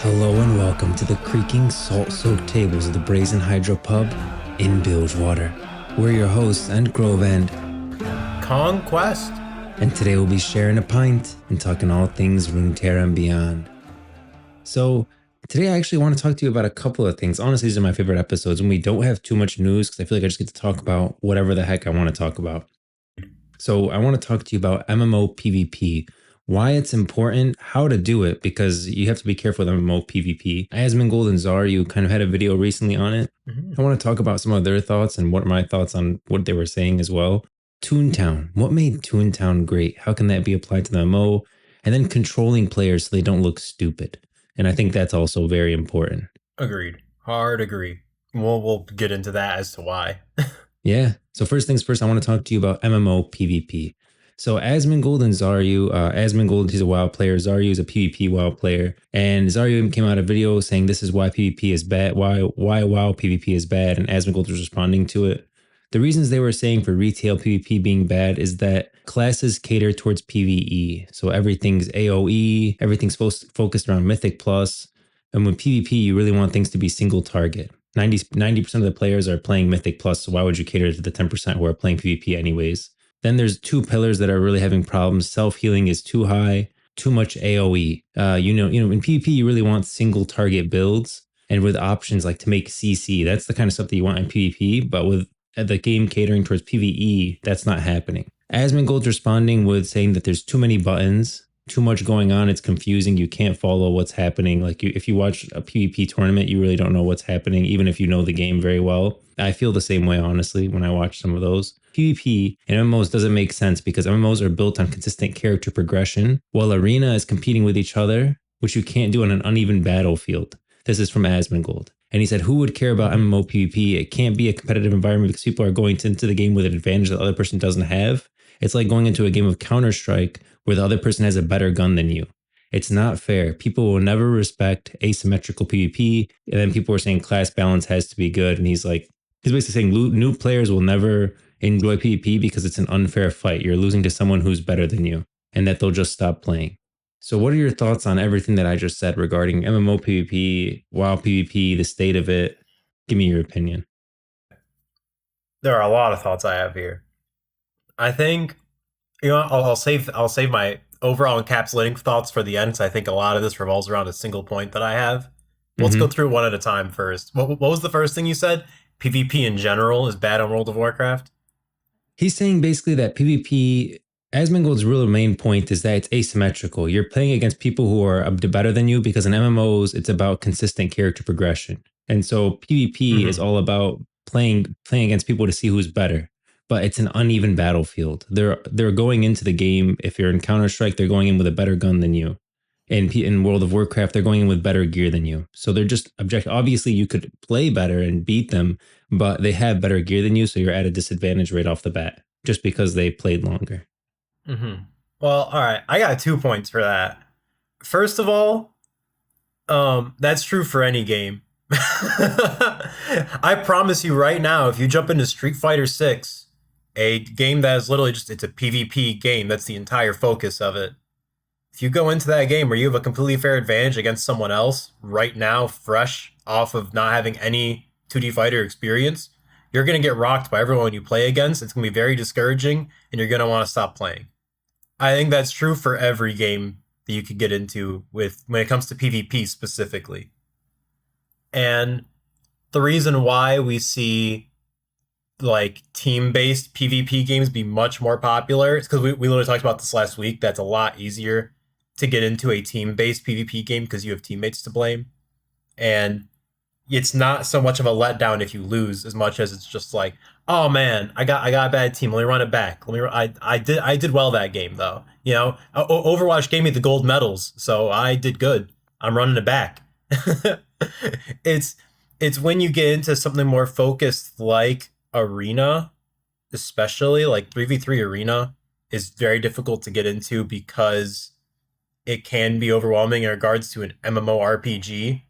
Hello and welcome to the creaking, salt-soaked tables of the Brazen Hydra pub in Bilgewater. We're your hosts and Grove End, Conquest. and today we'll be sharing a pint and talking all things Runeterra and beyond. So today I actually want to talk to you about a couple of things. Honestly, these are my favorite episodes when we don't have too much news because I feel like I just get to talk about whatever the heck I want to talk about. So I want to talk to you about MMO PvP, why it's important, how to do it, because you have to be careful with MMO PvP. Asmongold and Zaryu kind of had a video recently on it. I want to talk about some of their thoughts and what are my thoughts on what they were saying as well. Toon Town, what made Toon Town great? How can that be applied to the MMO? And then controlling players so they don't look stupid. And I think that's also very important. Agreed. Hard agree. We'll get into that as to why. Yeah. So first things first, I want to talk to you about MMO PvP. So Asmongold and Zaryu, Asmongold, he's a WoW player. Zaryu is a PvP WoW player. And Zaryu came out a video saying this is why PvP is bad, why WoW PvP is bad, and Asmongold was responding to it. The reasons they were saying for retail PvP being bad is that classes cater towards PvE. So everything's AoE, everything's focused around Mythic Plus. And with PvP, you really want things to be single target. 90% of the players are playing Mythic Plus, so why would you cater to the 10% who are playing PvP anyways? Then there's two pillars that are really having problems. Self-healing is too high, too much AoE. In PvP, you really want single target builds, and with options like to make CC, that's the kind of stuff that you want in PvP, but with the game catering towards PvE, that's not happening. Asmongold's responding with saying that there's too many buttons, too much going on. It's confusing. You can't follow what's happening. If you watch a PvP tournament, you really don't know what's happening, even if you know the game very well. I feel the same way, honestly, when I watch some of those. PvP and MMOs doesn't make sense because MMOs are built on consistent character progression, while Arena is competing with each other, which you can't do on an uneven battlefield. This is from Asmongold. And he said, who would care about MMO PvP? It can't be a competitive environment because people are going into the game with an advantage that the other person doesn't have. It's like going into a game of Counter-Strike where the other person has a better gun than you. It's not fair. People will never respect asymmetrical PvP. And then people were saying class balance has to be good. And he's basically saying new players will never enjoy PvP because it's an unfair fight. You're losing to someone who's better than you and that they'll just stop playing. So what are your thoughts on everything that I just said regarding MMO PvP, WoW PvP, the state of it? Give me your opinion. There are a lot of thoughts I have here. I think I'll save my overall encapsulating thoughts for the end, because I think a lot of this revolves around a single point that I have. Let's go through one at a time first. What was the first thing you said? PvP in general is bad on World of Warcraft? He's saying basically that PvP, Asmongold's real main point is that it's asymmetrical. You're playing against people who are better than you because in MMOs, it's about consistent character progression. And so PvP is all about playing against people to see who's better. But it's an uneven battlefield. They're going into the game. If you're in Counter-Strike, they're going in with a better gun than you. In World of Warcraft, they're going in with better gear than you. So they're just objective. Obviously, you could play better and beat them, but they have better gear than you, so you're at a disadvantage right off the bat, just because they played longer. Well, all right. I got 2 points for that. First of all, that's true for any game. I promise you right now, if you jump into Street Fighter 6, a game that is literally it's a PvP game, that's the entire focus of it. If you go into that game where you have a completely fair advantage against someone else right now, fresh off of not having any 2D fighter experience, you're going to get rocked by everyone you play against. It's going to be very discouraging, and you're going to want to stop playing. I think that's true for every game that you could get into when it comes to PvP specifically. And the reason why we see team-based PvP games be much more popular is because we literally talked about this last week. That's a lot easier to get into a team-based PvP game because you have teammates to blame. And it's not so much of a letdown if you lose as much as it's just like, oh man, I got a bad team. Let me run it back. I did well that game though. Overwatch gave me the gold medals, so I did good. I'm running it back. It's when you get into something more focused like Arena, especially like 3v3 Arena is very difficult to get into because it can be overwhelming in regards to an MMORPG,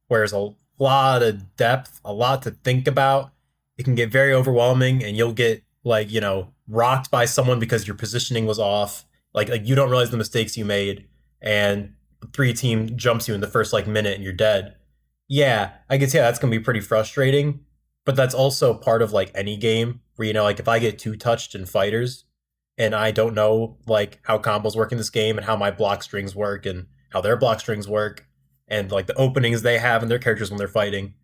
where there's a lot of depth, a lot to think about. It can get very overwhelming, and you'll get rocked by someone because your positioning was off. Like you don't realize the mistakes you made, and three team jumps you in the first like minute and you're dead. Yeah, I can see how that's gonna be pretty frustrating. But that's also part of like any game where like if I get two touched in fighters and I don't know like how combos work in this game and how my block strings work and how their block strings work and like the openings they have in their characters when they're fighting.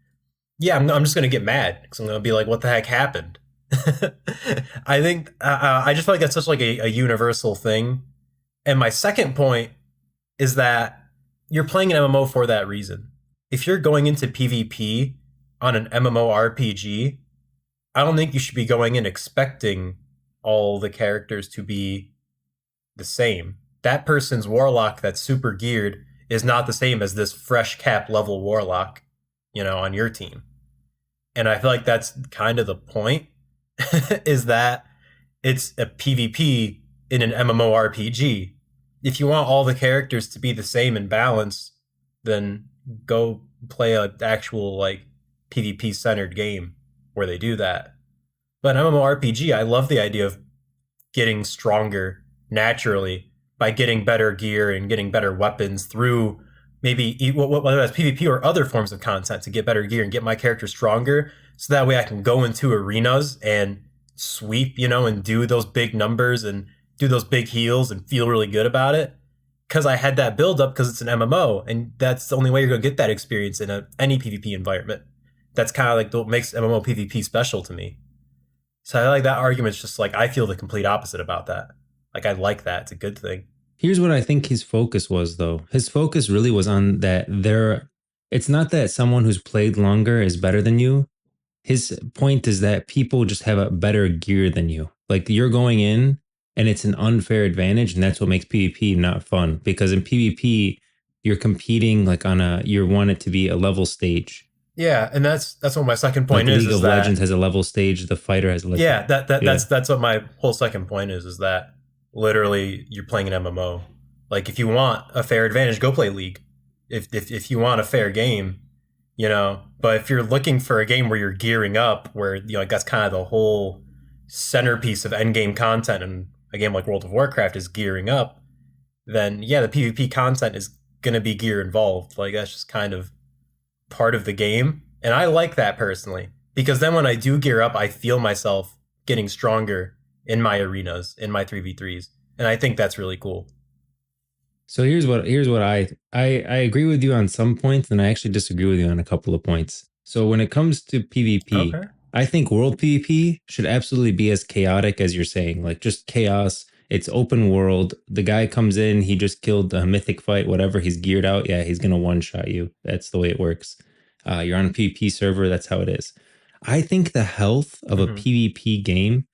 Yeah, I'm just gonna get mad because I'm gonna be like, what the heck happened? I think I just feel like that's such like a universal thing. And my second point is that you're playing an MMO for that reason. If you're going into PvP on an MMORPG, I don't think you should be going in expecting all the characters to be the same. That person's warlock that's super geared is not the same as this fresh cap level warlock, on your team. And I feel like that's kind of the point is that it's a PvP in an MMORPG. If you want all the characters to be the same and balanced, then go play an actual like PvP centered game where they do that. But MMORPG, I love the idea of getting stronger naturally by getting better gear and getting better weapons through maybe whether that's PvP or other forms of content to get better gear and get my character stronger. So that way I can go into arenas and sweep, and do those big numbers and do those big heals and feel really good about it. Because I had that build up because it's an MMO, and that's the only way you're going to get that experience in any PvP environment. That's kind of like what makes MMO PvP special to me. So I like that argument's just like, I feel the complete opposite about that. Like, I like that. It's a good thing. Here's what I think his focus was, though. His focus really was on that it's not that someone who's played longer is better than you. His point is that people just have a better gear than you. Like you're going in and it's an unfair advantage, and that's what makes PvP not fun. Because in PvP, you're competing like you want it to be a level stage. Yeah, and that's what my second point like is. League of Legends has a level stage, the fighter has a level. Yeah, that's what my whole second point is that literally you're playing an MMO. Like if you want a fair advantage, go play League. If you want a fair game, but if you're looking for a game where you're gearing up, where that's kind of the whole centerpiece of endgame content, and a game like World of Warcraft is gearing up, then yeah, the PvP content is gonna be gear involved. Like that's just kind of part of the game, and I like that personally because then when I do gear up, I feel myself getting stronger in my arenas, in my 3v3s, and I think that's really cool. So here's what I agree with you on some points, and I actually disagree with you on a couple of points. So when it comes to PvP, okay, I think world PvP should absolutely be as chaotic as you're saying, like just chaos. It's open world. The guy comes in, he just killed a mythic fight, whatever. He's geared out. Yeah, he's gonna one shot you. That's the way it works. You're on a PvP server. That's how it is. I think the health of a PvP game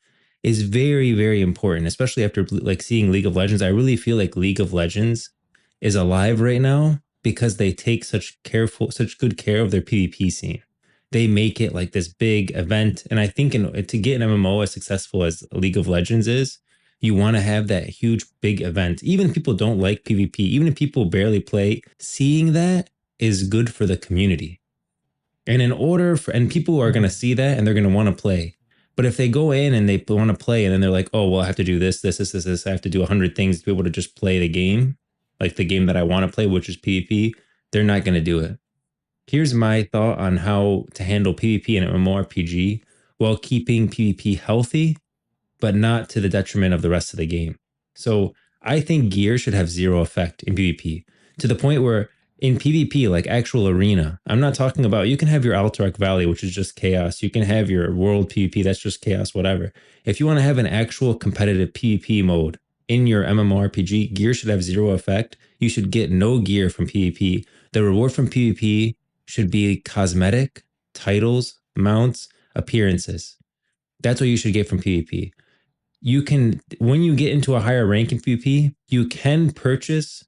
is very, very important, especially after like seeing League of Legends. I really feel like League of Legends is alive right now because they take such good care of their PvP scene. They make it like this big event. And I think to get an MMO as successful as League of Legends is, you want to have that huge, big event. Even if people don't like PvP, even if people barely play, seeing that is good for the community. And and people are going to see that and they're going to want to play. But if they go in and they want to play and then they're like, oh, well, I have to do this. I have to do 100 things to be able to just play the game, like the game that I want to play, which is PvP, they're not going to do it. Here's my thought on how to handle PvP in an MMORPG while keeping PvP healthy, but not to the detriment of the rest of the game. So I think gear should have zero effect in PvP, to the point where in PvP, like actual arena, I'm not talking about, you can have your Alterac Valley, which is just chaos. You can have your world PvP, that's just chaos, whatever. If you want to have an actual competitive PvP mode in your MMORPG, gear should have zero effect. You should get no gear from PvP. The reward from PvP should be cosmetic, titles, mounts, appearances. That's what you should get from PvP. You can, when you get into a higher rank in PvP, you can purchase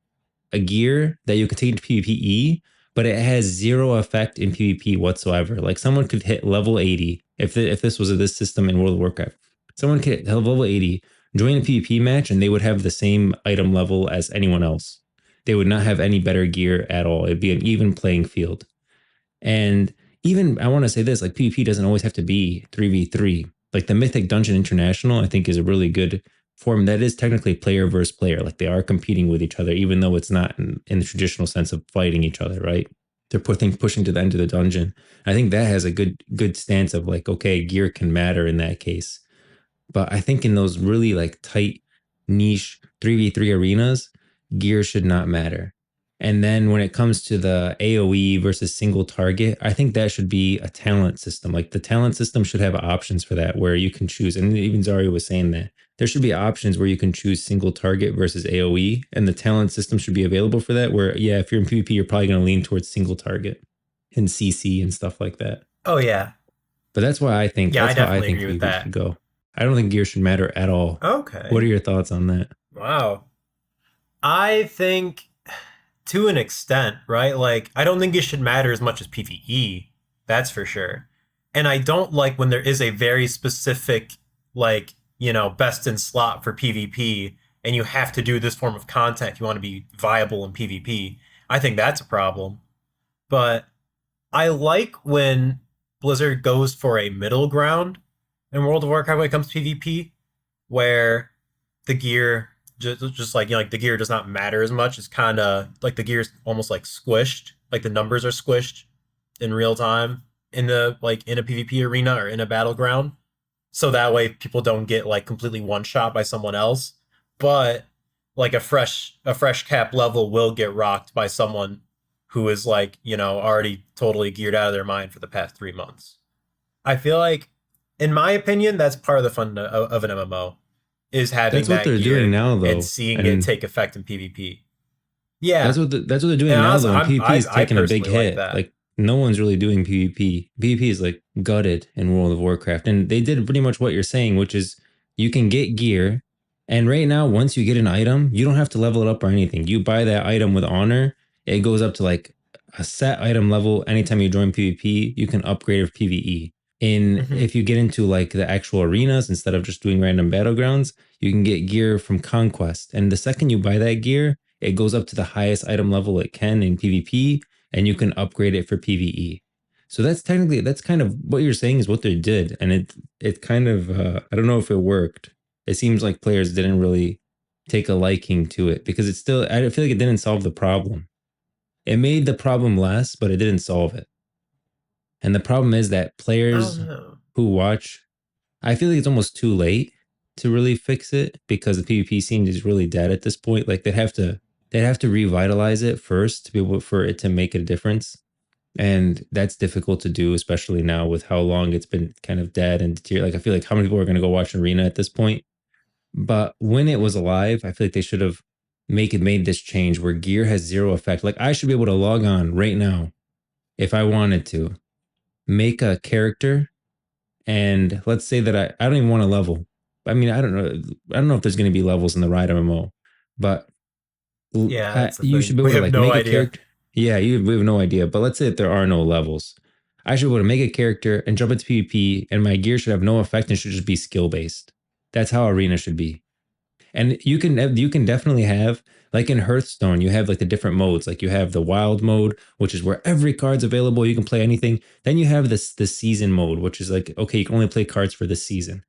a gear that you can take into PvPE, but it has zero effect in PvP whatsoever. Like someone could hit level 80 if this was this system in World of Warcraft. Someone could hit level 80, join a PvP match, and they would have the same item level as anyone else. They would not have any better gear at all. It'd be an even playing field. And even, I want to say this, like PvP doesn't always have to be 3v3. Like the Mythic Dungeon International, I think is a really good form that is technically player versus player. Like they are competing with each other, even though it's not in the traditional sense of fighting each other, right? They're pushing to the end of the dungeon. I think that has a good stance of like, okay, gear can matter in that case. But I think in those really like tight niche 3v3 arenas, gear should not matter. And then when it comes to the AoE versus single target, I think that should be a talent system. Like the talent system should have options for that where you can choose. And even Zario was saying that there should be options where you can choose single target versus AoE. And the talent system should be available for that. Where, yeah, if you're in PvP, you're probably going to lean towards single target and CC and stuff like that. Oh yeah, But yeah, I that's how I definitely think agree with PvP that. should go. I don't think gear should matter at all. What are Okay, your thoughts on that? wow. I think to an extent, right? Like, I don't think it should matter as much as PvE. That's for sure. And I don't like when there is a very specific, like, best in slot for PvP, and you have to do this form of content if you want to be viable in PvP. I think that's a problem. But I like when Blizzard goes for a middle ground in World of Warcraft when it comes to PvP, where the gear just like like the gear does not matter as much. It's kind of like the gear's almost like squished, like the numbers are squished in real time in the like in a PvP arena or in a battleground. So that way people don't get like completely one shot by someone else. But like a fresh cap level will get rocked by someone who is like, already totally geared out of their mind for the past 3 months. I feel like, in my opinion, that's part of the fun of an MMO is having That's what that they're doing gear now, and though, seeing it and take effect in PvP. Yeah, that's what they're and doing now, honestly, though. And PvP is I taking a big personally like hit. that. Like no one's really doing PvP. PvP is like gutted in World of Warcraft, and they did pretty much what you're saying, which is you can get gear, and right now, once you get an item, you don't have to level it up or anything. You buy that item with honor, it goes up to like a set item level. Anytime you join PvP, you can upgrade of PvE. In Hmm. if you get into like the actual arenas instead of just doing random battlegrounds, you can get gear from conquest, and the second you buy that gear, it goes up to the highest item level it can in PvP, and you can upgrade it for PvE. So that's kind of what you're saying is what they did, and it kind of I don't know if it worked. It seems like players didn't really take a liking to it because it's still I feel like it didn't solve the problem. It made the problem less, but it didn't solve it. And the problem is that I players don't know. who watch, I feel like it's almost too late to really fix it because the PvP scene is really dead at this point. Like they'd have to revitalize it first to be able for it to make a difference. And that's difficult to do, especially now with how long it's been kind of dead and like I feel like how many people are going to go watch Arena at this point. But when it was alive, I feel like they should have made this change where gear has zero effect. Like I should be able to log on right now if I wanted to make a character, and let's say that I don't even want to level. I mean, I don't know if there's going to be levels in the Riot MMO, but Yeah, that's the you should thing. be We able to have like no make a idea. character. Yeah, we have no idea. But let's say that there are no levels. I should be able to make a character and jump into PvP, and my gear should have no effect and should just be skill based. That's how Arena should be. And you can definitely have like in Hearthstone, you have like the different modes. Like you have the wild mode, which is where every card's available. You can play anything. Then you have the season mode, which is like okay, you can only play cards for the season.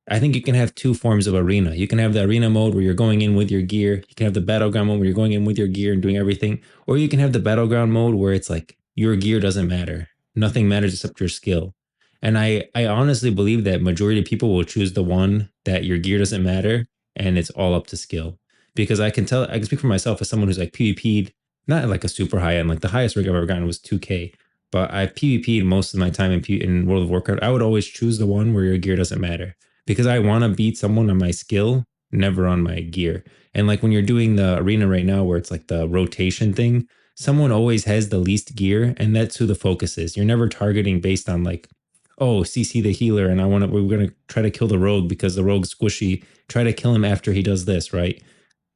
I think you can have two forms of arena. You can have the arena mode where you're going in with your gear. You can have the battleground mode where you're going in with your gear and doing everything. Or you can have the battleground mode where it's like your gear doesn't matter. Nothing matters except your skill. And I honestly believe that majority of people will choose the one that your gear doesn't matter and it's all up to skill. Because I can speak for myself as someone who's like PvP'd, not like a super high end, like the highest rig I've ever gotten was 2K. But I PvP'd most of my time in World of Warcraft. I would always choose the one where your gear doesn't matter because I want to beat someone on my skill, never on my gear. And like when you're doing the arena right now, where it's like the rotation thing, someone always has the least gear, and that's who the focus is. You're never targeting based on like, oh, CC the healer, and we're gonna try to kill the rogue because the rogue's squishy. Try to kill him after he does this, right?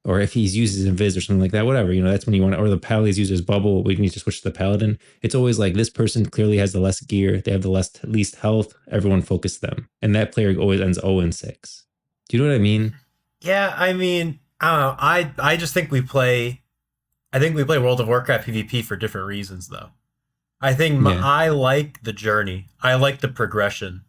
Or if he's uses invis or something like that, whatever, that's when you want, or the paladin uses bubble, we need to switch to the paladin. It's always like this person clearly has the less gear, they have the least health, everyone focus them. And that player always ends 0-6. Do you know what I mean? Yeah, I mean, I don't know. I just think we play. I think we play World of Warcraft PvP for different reasons, though. I think Yeah. I like the journey. I like the progression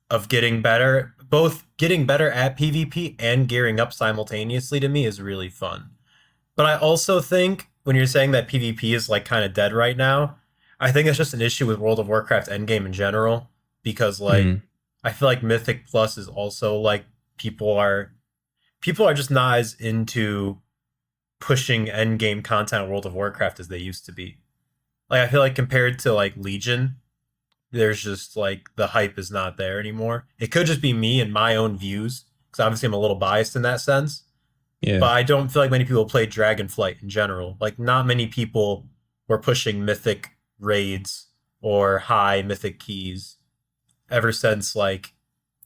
of getting better. both getting better at PvP and gearing up simultaneously to me is really fun. But I also think when you're saying that PvP is like kind of dead right now, I think it's just an issue with World of Warcraft Endgame in general because like Mm, I feel like Mythic Plus is also like people are people are just not as into pushing endgame content in World of Warcraft as they used to be. Like I feel like compared to like Legion, there's just like the hype is not there anymore. It could just be me and my own views because obviously I'm a little biased in that sense. But yeah. I don't feel like many people play Dragonflight in general. Like not many people were pushing mythic raids or high mythic keys ever since like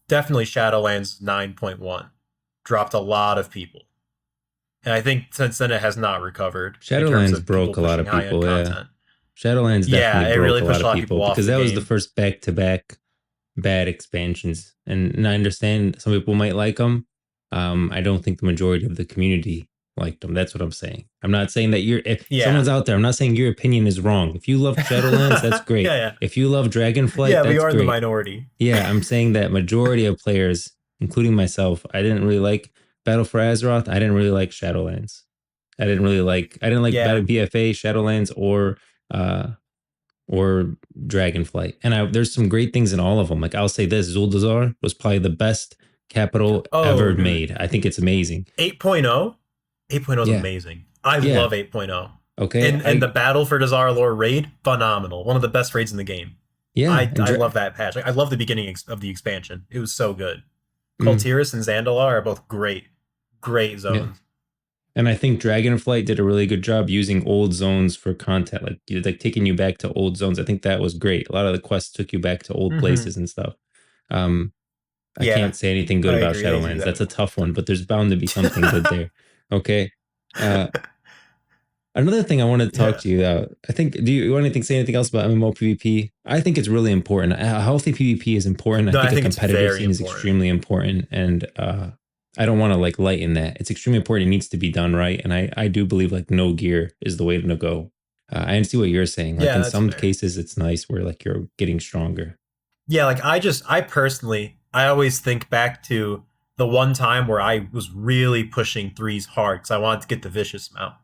definitely Shadowlands 9.1 dropped a lot of people. And I think since then it has not recovered in terms Shadowlands of people broke a lot pushing of high end people. Yeah. content. Shadowlands Yeah, definitely it broke really a lot pushed a of lot of people people off because the that was the game. first back to back bad expansions. And I understand some people might like them. I don't think the majority of the community liked them. That's what I'm saying. I'm not saying that if Yeah. someone's out there, I'm not saying your opinion is wrong. If you love Shadowlands, that's yeah, great. yeah. If you love Dragonflight, Yeah, we that's are in the great. minority. Yeah, I'm saying that majority of players, including myself, I didn't really like Battle for Azeroth. I didn't really like Shadowlands. I didn't like Yeah. BFA, Shadowlands, uh or Dragonflight. And there's some great things in all of them. Like I'll say this, Zuldazar was probably the best capital Oh, ever dude. made. I think it's amazing. 8.0? 8.0 is Yeah. amazing. I Yeah. love 8.0. Okay. And the Battle for Dazar Lore raid, phenomenal. One of the best raids in the game. Yeah. I love that patch. Like, I love the beginning of the expansion. It was so good. Mm, Kultiris and Zandalar are both great, great yeah. zones. And I think Dragonflight did a really good job using old zones for content, like taking you back to old zones. I think that was great. A lot of the quests took you back to old Mm-hmm. places and stuff. Um, I Yeah, can't say anything good I about agree. They do Shadowlands. That's a tough one, but there's bound to be something good that. there. Okay. Uh, Another thing I wanted to talk yeah. to you about, I think, do you want anything, say anything else about MMO PvP? I think it's really important. A healthy PvP is important. I No, I think a think it's competitive very scene is important. extremely important. And I don't want to like lighten that. It's extremely important. It needs to be done right. And I do believe like no gear is the way to go. I see what you're saying. Like Yeah, in that's some fair. cases, it's nice where like you're getting stronger. Yeah, like I personally, I always think back to the one time where I was really pushing threes hard because I wanted to get the vicious mount.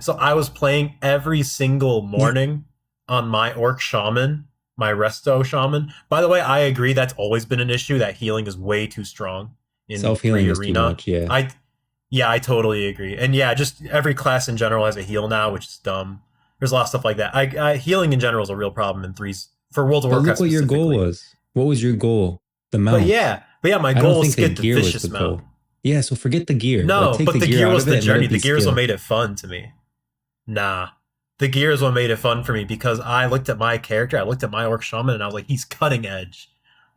So I was playing every single Yeah. morning on my orc shaman, my resto shaman. By the way, I agree that's always been an issue that healing is way too strong in Self healing three is too arena. much. Yeah. I Yeah, I totally agree. And yeah, just every class in general has a heal now, which is dumb. There's a lot of stuff like that. Healing in general is a real problem in threes for World of But Warcraft look what your goal specifically. was. What was your goal? The mount. But yeah, my I don't goal was think to the get the gear was the vicious mount. goal. Yeah, so forget the gear. Like No, take but the the gear gear out was of the it and let journey. it The be gear is what skill. made it fun to me. Nah. The gear is what made it fun for me because I looked at my character, I looked at my orc shaman, and I was like, he's cutting edge.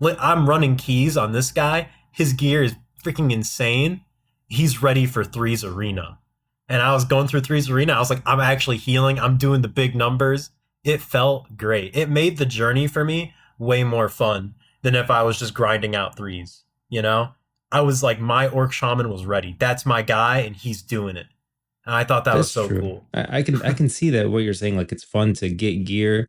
I'm running keys on this guy. His gear is freaking insane. He's ready for threes arena. And I was going through threes arena. I was like, I'm actually healing. I'm doing the big numbers. It felt great. It made the journey for me way more fun than if I was just grinding out threes. You know? I was like, my orc shaman was ready. That's my guy, and he's doing it. And I thought that was That's so true. cool. I can see that what you're saying. Like it's fun to get gear,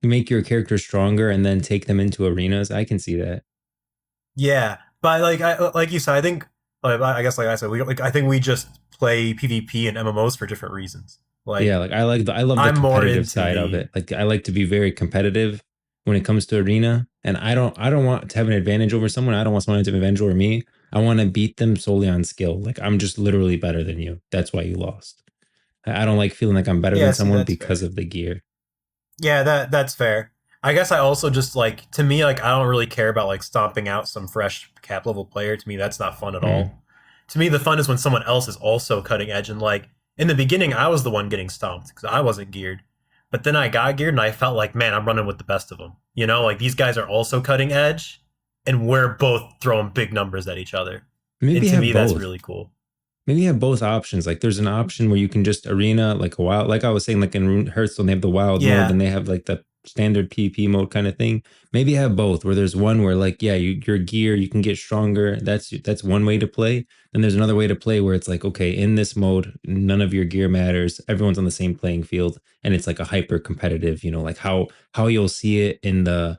make your character stronger, and then take them into arenas. I can see that. Yeah, but like you said, I think I guess like I said, I think we just play PvP and MMOs for different reasons. Yeah, Like like I love the I'm more competitive into side of the it. Like I like to be very competitive when it comes to arena, and I don't want to have an advantage over someone. I don't want someone to have an advantage over me. I want to beat them solely on skill. Like I'm just literally better than you. That's why you lost. I don't like feeling like I'm better yeah. than See, someone that's because fair. of the gear. Yeah, that's fair. I guess I also just like to me like I don't really care about like stomping out some fresh cap level player. To me, that's not fun at Mm. all. To me, the fun is when someone else is also cutting edge and like in the beginning, I was the one getting stomped because I wasn't geared. But then I got geared and I felt like, man, I'm running with the best of them. You know, like these guys are also cutting edge and we're both throwing big numbers at each other. Maybe And to have me, that's both. really cool. Maybe have both options. Like there's an option where you can just arena like a wild, like I was saying, like in Hearthstone, they have the wild mode, Yeah. then they have like the standard PP mode kind of thing. Maybe have both where there's one where like, yeah, your gear, you can get stronger. That's one way to play. Then there's another way to play where it's like, okay, in this mode, none of your gear matters. Everyone's on the same playing field. And it's like a hyper competitive, like how you'll see it in the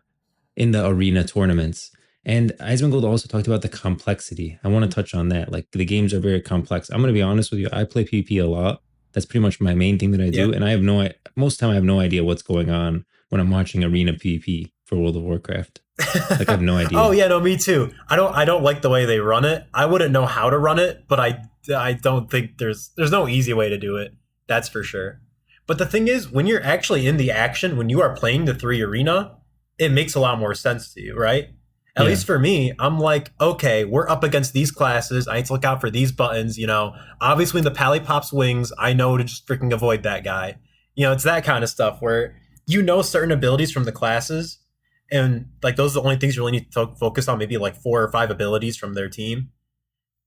arena tournaments. And Eismangold also talked about the complexity. I want to touch on that. Like the games are very complex. I'm going to be honest with you. I play PvP a lot. That's pretty much my main thing that I Yeah. do. And I have most time I have no idea what's going on when I'm watching arena PvP for World of Warcraft. Like I have no Oh idea. yeah, no, me too. I don't like the way they run it. I wouldn't know how to run it, but I don't think there's no easy way to do it. That's for sure. But the thing is, when you're actually in the action, when you are playing the 3 arena, it makes a lot more sense to you, right? At Yeah. least for me, I'm like, okay, we're up against these classes. I need to look out for these buttons. Obviously, when the pally pops wings, I know to just freaking avoid that guy. It's that kind of stuff where certain abilities from the classes, and like those are the only things you really need to focus on. Maybe like 4 or 5 abilities from their team.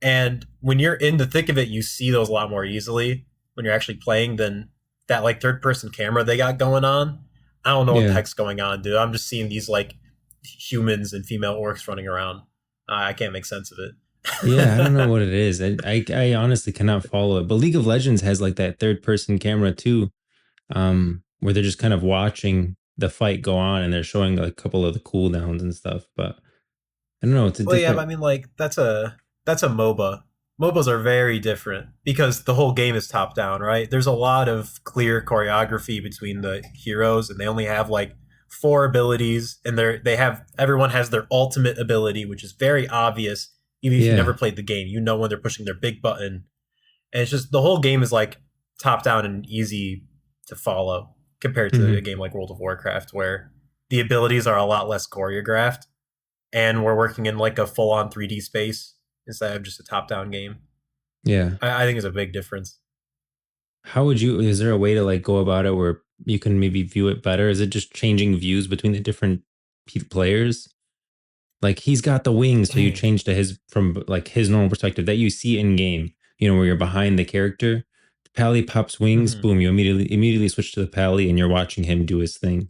And when you're in the thick of it, you see those a lot more easily when you're actually playing than that like third person camera they got going on. I don't know what the Yeah. heck's going on, dude. I'm just seeing these like humans and female orcs running around. I can't make sense of it. Yeah, I don't know what it is. I honestly cannot follow it. But League of Legends has like that third person camera too, where they're just kind of watching the fight go on and they're showing like a couple of the cooldowns and stuff. But I don't know, it's a Well, yeah, but different. I mean, like that's a MOBA. MOBAs are very different because the whole game is top down, right? There's a lot of clear choreography between the heroes, and they only have like 4 abilities, and everyone has their ultimate ability, which is very obvious. Even if you never Yeah. played the game, you know when they're pushing their big button, and it's just the whole game is like top down and easy to follow compared to a Hmm. game like World of Warcraft, where the abilities are a lot less choreographed and we're working in like a full on 3D space instead of just a top down game. Yeah. I think it's a big difference. How would you, is there a way to like go about it where you can maybe view it better? Is it just changing views between the different players? Like he's got the wings, so you Dang. change to his from like his normal perspective that you see in game. Where you're behind the character. The pally pops wings, Mm-hmm. boom! You immediately switch to the pally, and you're watching him do his thing.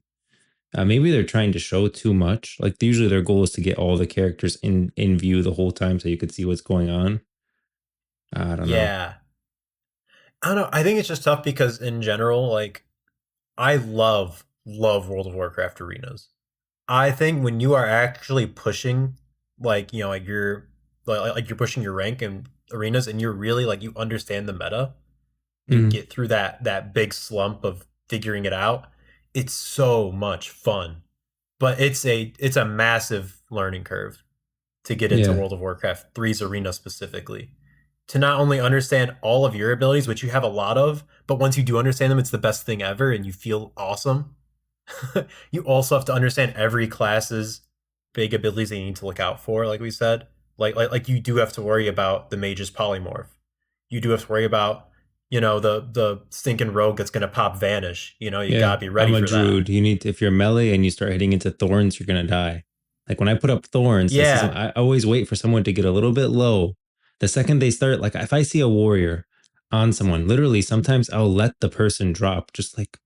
Maybe they're trying to show too much. Like usually their goal is to get all the characters in view the whole time, so you could see what's going on. I don't know. Yeah. I don't know. I think it's just tough because in general, like I love World of Warcraft arenas. I think when you are actually pushing, like like you're pushing your rank in arenas, and you're really like you understand the meta, you Mm, get through that big slump of figuring it out. It's so much fun, but it's a massive learning curve to get into yeah, World of Warcraft 3's arena specifically. To not only understand all of your abilities, which you have a lot of, but once you do understand them, it's the best thing ever and you feel awesome. You also have to understand every class's big abilities that you need to look out for, like we said. Like you do have to worry about the mage's polymorph. You do have to worry about, the stinking rogue that's gonna pop vanish. You yeah. gotta be ready I'm a for that. druid. You need to, if you're melee and you start hitting into thorns, you're gonna die. Like when I put up thorns, this is Yeah. I always wait for someone to get a little bit low. The second they start, like if I see a warrior on someone, literally sometimes I'll let the person drop just like,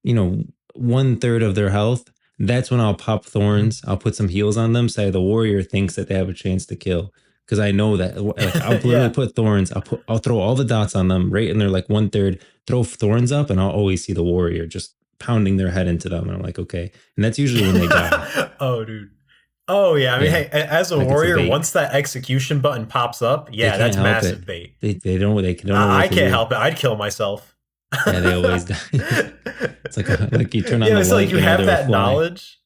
you know, 1/3 of their health. That's when I'll pop Mhm. thorns. I'll put some heals on them. Say the warrior thinks that they have a chance to kill. Because I know that like I'll literally Yeah. put thorns. I'll throw all the dots on them right in their like 1/3, throw thorns up, and I'll always see the warrior just pounding their head into them. And I'm like, okay. And that's usually when they die. Oh, dude. Oh, yeah. I mean, Yeah. hey, as a Like it's a warrior, bait. once that execution button pops up, They yeah, can't that's help it. massive bait. They don't know what I to can't do. help it. I'd kill myself. Yeah, they always die. It's like like you turn on Yeah, the it's like light, you you know have they'll that fly. knowledge.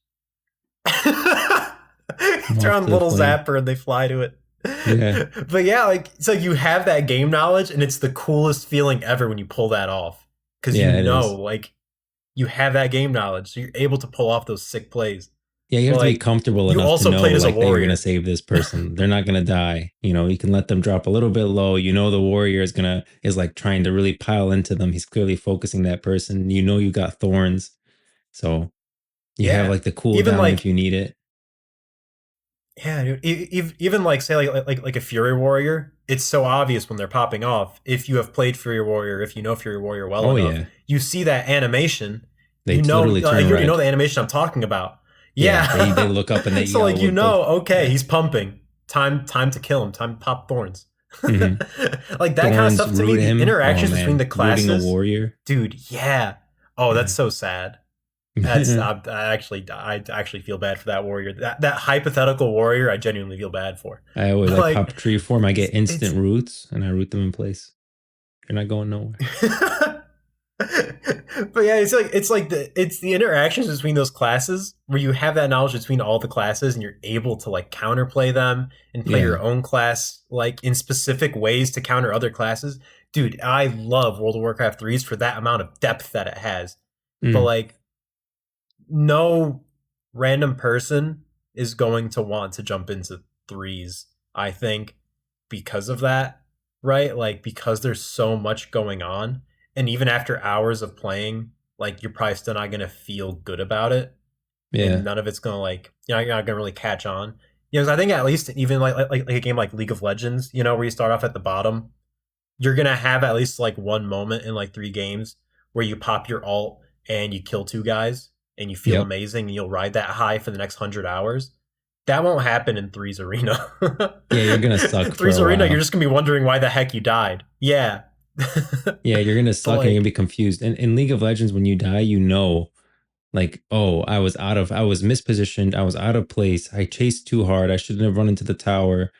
You I'm turn off on to the the little flame. zapper and they fly to it. Yeah. But yeah, like so you have that game knowledge, and it's the coolest feeling ever when you pull that off. Because Yeah, it is. like you have that game knowledge, so you're able to pull off those sick plays. Yeah, you But have to be like comfortable you enough to also know played as a like that you're gonna warrior. save this person. They're not gonna die. You can let them drop a little bit low. The warrior is like trying to really pile into them. He's clearly focusing that person. You got thorns. So you have Yeah. like the Even cooldown if like you need it. yeah, dude, even like say like a Fury Warrior, it's so obvious when they're popping off. If you have played Fury Warrior, if you know Fury Warrior well Oh enough, yeah. you see that animation. They literally turn You know red. the animation I'm talking about. Yeah, they Yeah. look up and they So like yell with both. okay, Yeah. he's pumping. Time to kill him. Time to pop thorns. Hmm. Like that kind of Thorns stuff to me, root the him. Oh interactions between man, the rooting a classes, warrior. dude. Yeah. Oh, Yeah. that's so sad. I actually feel bad for that warrior. That hypothetical warrior, I genuinely feel bad for. I always But like like, pop tree form. I get it's instant roots and I root them in place. You're not going nowhere. but yeah, it's the interactions between those classes where you have that knowledge between all the classes and you're able to like counterplay them and play Yeah. your own class like in specific ways to counter other classes. Dude, I love World of Warcraft 3s for that amount of depth that it has. But Mm. like no random person is going to want to jump into threes, I think, because of that, right? Like, because there's so much going on. And even after hours of playing, like, you're probably still not going to feel good about it. And Yeah. none of it's going to, like, you're not going to really catch on. You know, 'cause I think at least even like a game like League of Legends, you know, where you start off at the bottom, you're going to have at least like one moment in like 3 games where you pop your alt and you kill 2 guys and you feel Yep. amazing and you'll ride that high for the next 100 hours. That won't happen in Threes Arena. Yeah, you're gonna suck for Threes a Arena, you're while. just gonna be wondering why the heck you died. Yeah. Yeah, you're gonna But suck and you're gonna like, be confused. And in League of Legends, when you die, you know, like, oh, I was mispositioned, I was out of place, I chased too hard, I shouldn't have run into the tower.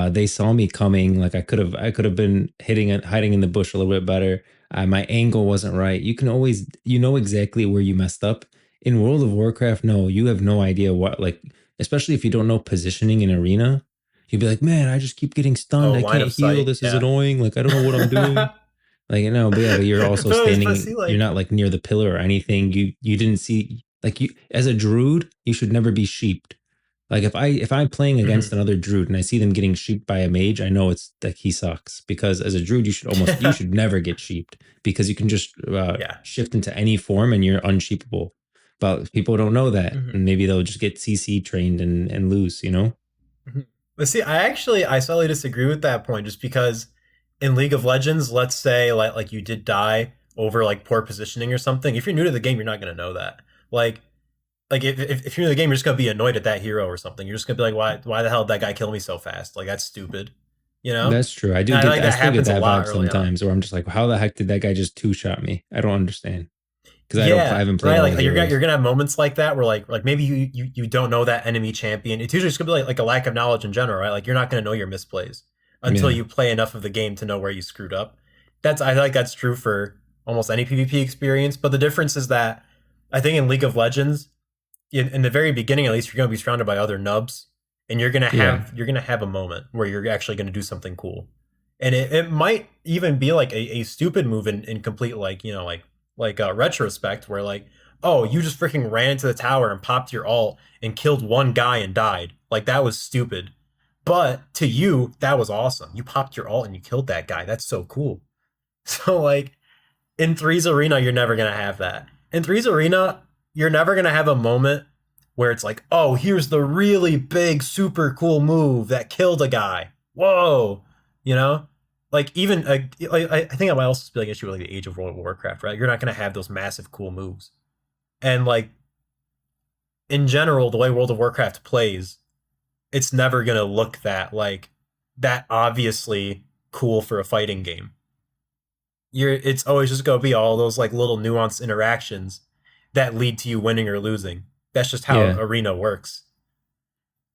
They saw me coming, like I could have been hitting it, hiding in the bush a little bit better. My angle wasn't right. You can always, you know exactly where you messed up. In World of Warcraft, no, you have no idea what, like, especially if you don't know positioning in arena, you'd be like, man, I just keep getting stunned. oh, I line can't of heal. sight. This is Yeah. annoying. Like, I don't know what I'm doing. Like, you know, but yeah, but you're also But standing, see, you're like, not like near the pillar or anything. You didn't see, like, you as a druid, you should never be sheeped. Like if I'm playing against mhm. another druid and I see them getting sheeped by a mage, I know it's like he sucks, because as a druid you should never get sheeped, because you can just Yeah. shift into any form and you're unsheepable. But people don't know that, Mhm. and maybe they'll just get CC trained and lose. You know? Mhm. But see, I slightly disagree with that point, just because in League of Legends, let's say like you did die over like poor positioning or something. If you're new to the game, you're not gonna know that. Like if you're new to the game, you're just gonna be annoyed at that hero or something. You're just gonna be like, why the hell did that guy kill me so fast? Like that's stupid, you know. That's true. I And do I feel get like I that still get happens a that lot vibe early on. sometimes, where I'm just like, how the heck did that guy just two shot me? I don't understand, because I Yeah, haven't played right. all Like the you're heroes. gonna have moments like that where like maybe you don't know that enemy champion. It's usually just gonna be like a lack of knowledge in general, right? Like you're not gonna know your misplays until Yeah, you play enough of the game to know where you screwed up. I feel like that's true for almost any PvP experience. But the difference is that I think in League of Legends, in the very beginning at least, you're gonna be surrounded by other nubs, and yeah, you're gonna have a moment where you're actually gonna do something cool, and it might even be like a stupid move in complete like you know like a retrospect where like, oh, you just freaking ran into the tower and popped your alt and killed one guy and died. Like that was stupid. But to you, that was awesome. You popped your alt and you killed that guy. That's so cool. So like in Threes Arena, you're never gonna have that. In Threes Arena, you're never gonna have a moment where it's like, oh, here's the really big, super cool move that killed a guy. Whoa, you know, like even I think that might also be like an issue with like the Age of World of Warcraft, right? You're not gonna have those massive cool moves, and like in general, the way World of Warcraft plays, it's never gonna look that obviously cool for a fighting game. It's always just gonna be all those like little nuanced interactions that lead to you winning or losing. That's just how yeah, arena works.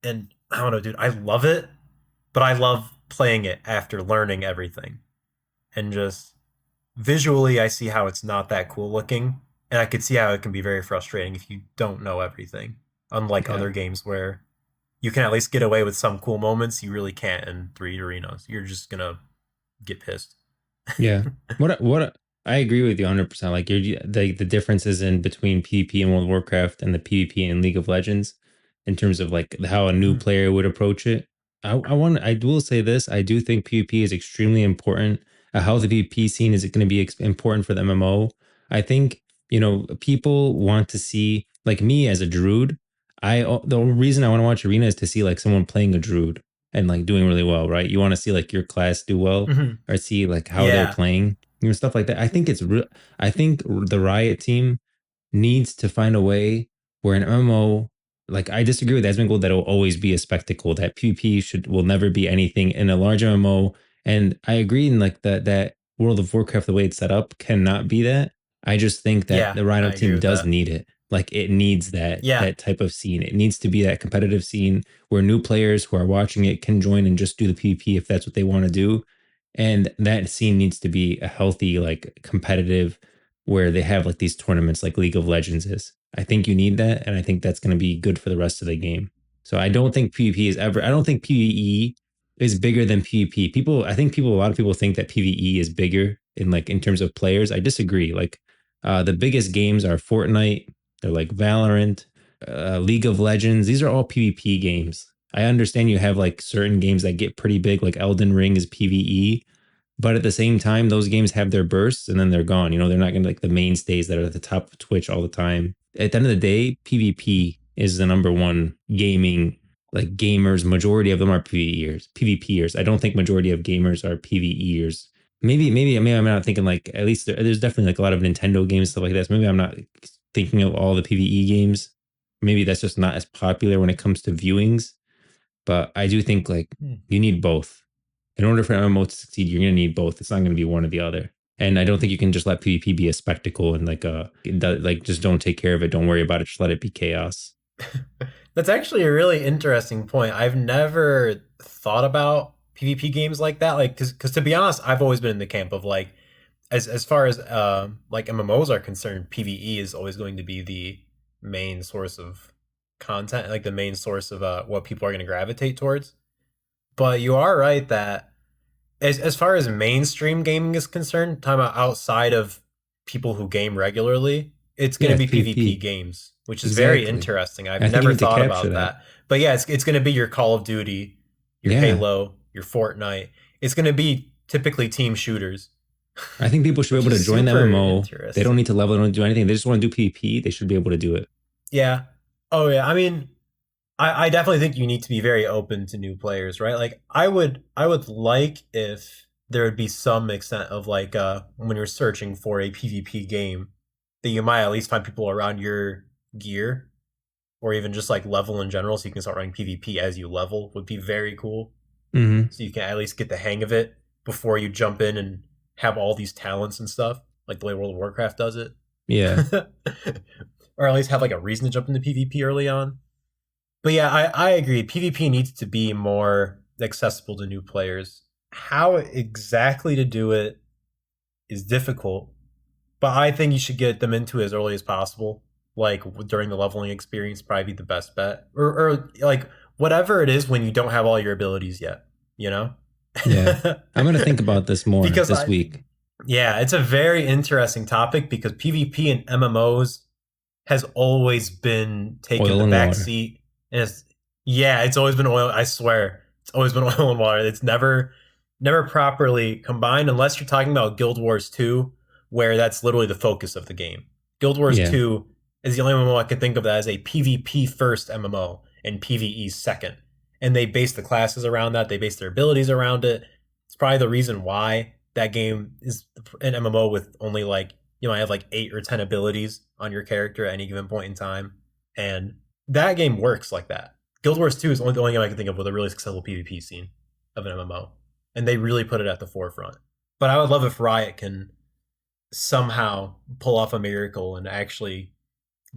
And I don't know, dude, I love it, but I love playing it after learning everything. And just visually I see how it's not that cool looking. And I could see how it can be very frustrating if you don't know everything. Unlike yeah. other games where you can at least get away with some cool moments, you really can't in three arenas. You're just gonna get pissed. Yeah. I agree with you 100%. Like the differences in between PvP and World of Warcraft and the PvP in League of Legends, in terms of like how a new player would approach it. I will say this, I do think PvP is extremely important. How the PvP scene is going to be important for the MMO. I think, you know, people want to see, like me as a druid, the reason I want to watch Arena is to see like someone playing a druid and like doing really well, right? You want to see like your class do well, Mhm. or see like how they're Yeah. playing, you know, stuff like that. I think it's real. I think the Riot team needs to find a way where an MMO, like I disagree with Asmongold that it will always be a spectacle, that PvP will never be anything in a large MMO. And I agree in like that World of Warcraft, the way it's set up, cannot be that. I just think that Yeah, the I Riot agree team with does that. need it. Like it needs Yeah. that type of scene. It needs to be that competitive scene where new players who are watching it can join and just do the PvP if that's what they want to do. And that scene needs to be a healthy, like competitive, where they have like these tournaments like League of Legends is. I think you need that, and I think that's going to be good for the rest of the game. So I don't think PvP is ever. I don't think PvE is bigger than PvP. A lot of people think that PvE is bigger in like in terms of players. I disagree. Like the biggest games are Fortnite. They're like Valorant, League of Legends. These are all PvP games. I understand you have like certain games that get pretty big, like Elden Ring is PvE, but at the same time, those games have their bursts and then they're gone. You know, they're not going to like the mainstays that are at the top of Twitch all the time. At the end of the day, PvP is the number one gaming, like gamers. Majority of them are PvEers, PvPers. I don't think majority of gamers are PvEers. Maybe I'm not thinking like at least there's definitely like a lot of Nintendo games stuff like that. So maybe I'm not thinking of all the PvE games. Maybe that's just not as popular when it comes to viewings. But I do think like you need both. In order for MMO to succeed, you're going to need both. It's not going to be one or the other. And I don't think you can just let PvP be a spectacle and like just don't take care of it. Don't worry about it. Just let it be chaos. That's actually a really interesting point. I've never thought about PvP games like that. Like, because to be honest, I've always been in the camp of like, as far as like MMOs are concerned, PvE is always going to be the main source of content, like the main source of what people are going to gravitate towards. But you are right that as far as mainstream gaming is concerned, talking about outside of people who game regularly, it's going Yeah, to it's be PvP PvP. games, which is very Exactly. interesting. I've I think you never need to thought capture about that. that. But yeah, it's going to be your Call of Duty, your Yeah. Halo, your Fortnite. It's going to be typically team shooters, I think people should be which able is to join the super MMO. They don't need interesting. to level, they don't need to do anything. They just want to do PvP. They should be able to do it. Yeah. Oh yeah. I mean, I definitely think you need to be very open to new players, right? Like I would like if there would be some extent of like when you're searching for a PvP game that you might at least find people around your gear or even just like level in general so you can start running PvP as you level would be very cool. Hmm. So you can at least get the hang of it before you jump in and have all these talents and stuff, like the way World of Warcraft does it. Yeah. Or at least have like a reason to jump into PvP early on. But yeah, I agree. PvP needs to be more accessible to new players. How exactly to do it is difficult, but I think you should get them into it as early as possible. Like during the leveling experience, probably be the best bet, or like whatever it is when you don't have all your abilities yet. You know, Yeah. I'm going to think about this more because this week. yeah, it's a very interesting topic because PvP and MMOs has always been taking Oil the and back water. seat. And it's always been oil. I swear, it's always been oil and water. It's never properly combined unless you're talking about Guild Wars 2, where that's literally the focus of the game. Guild Wars Yeah. 2 is the only MMO I can think of that as a PvP first MMO and PvE second. And they base the classes around that. They base their abilities around it. It's probably the reason why that game is an MMO with only like you might have like 8 or 10 abilities on your character at any given point in time. And that game works like that. Guild Wars 2 is the only game I can think of with a really successful PvP scene of an MMO. And they really put it at the forefront. But I would love if Riot can somehow pull off a miracle and actually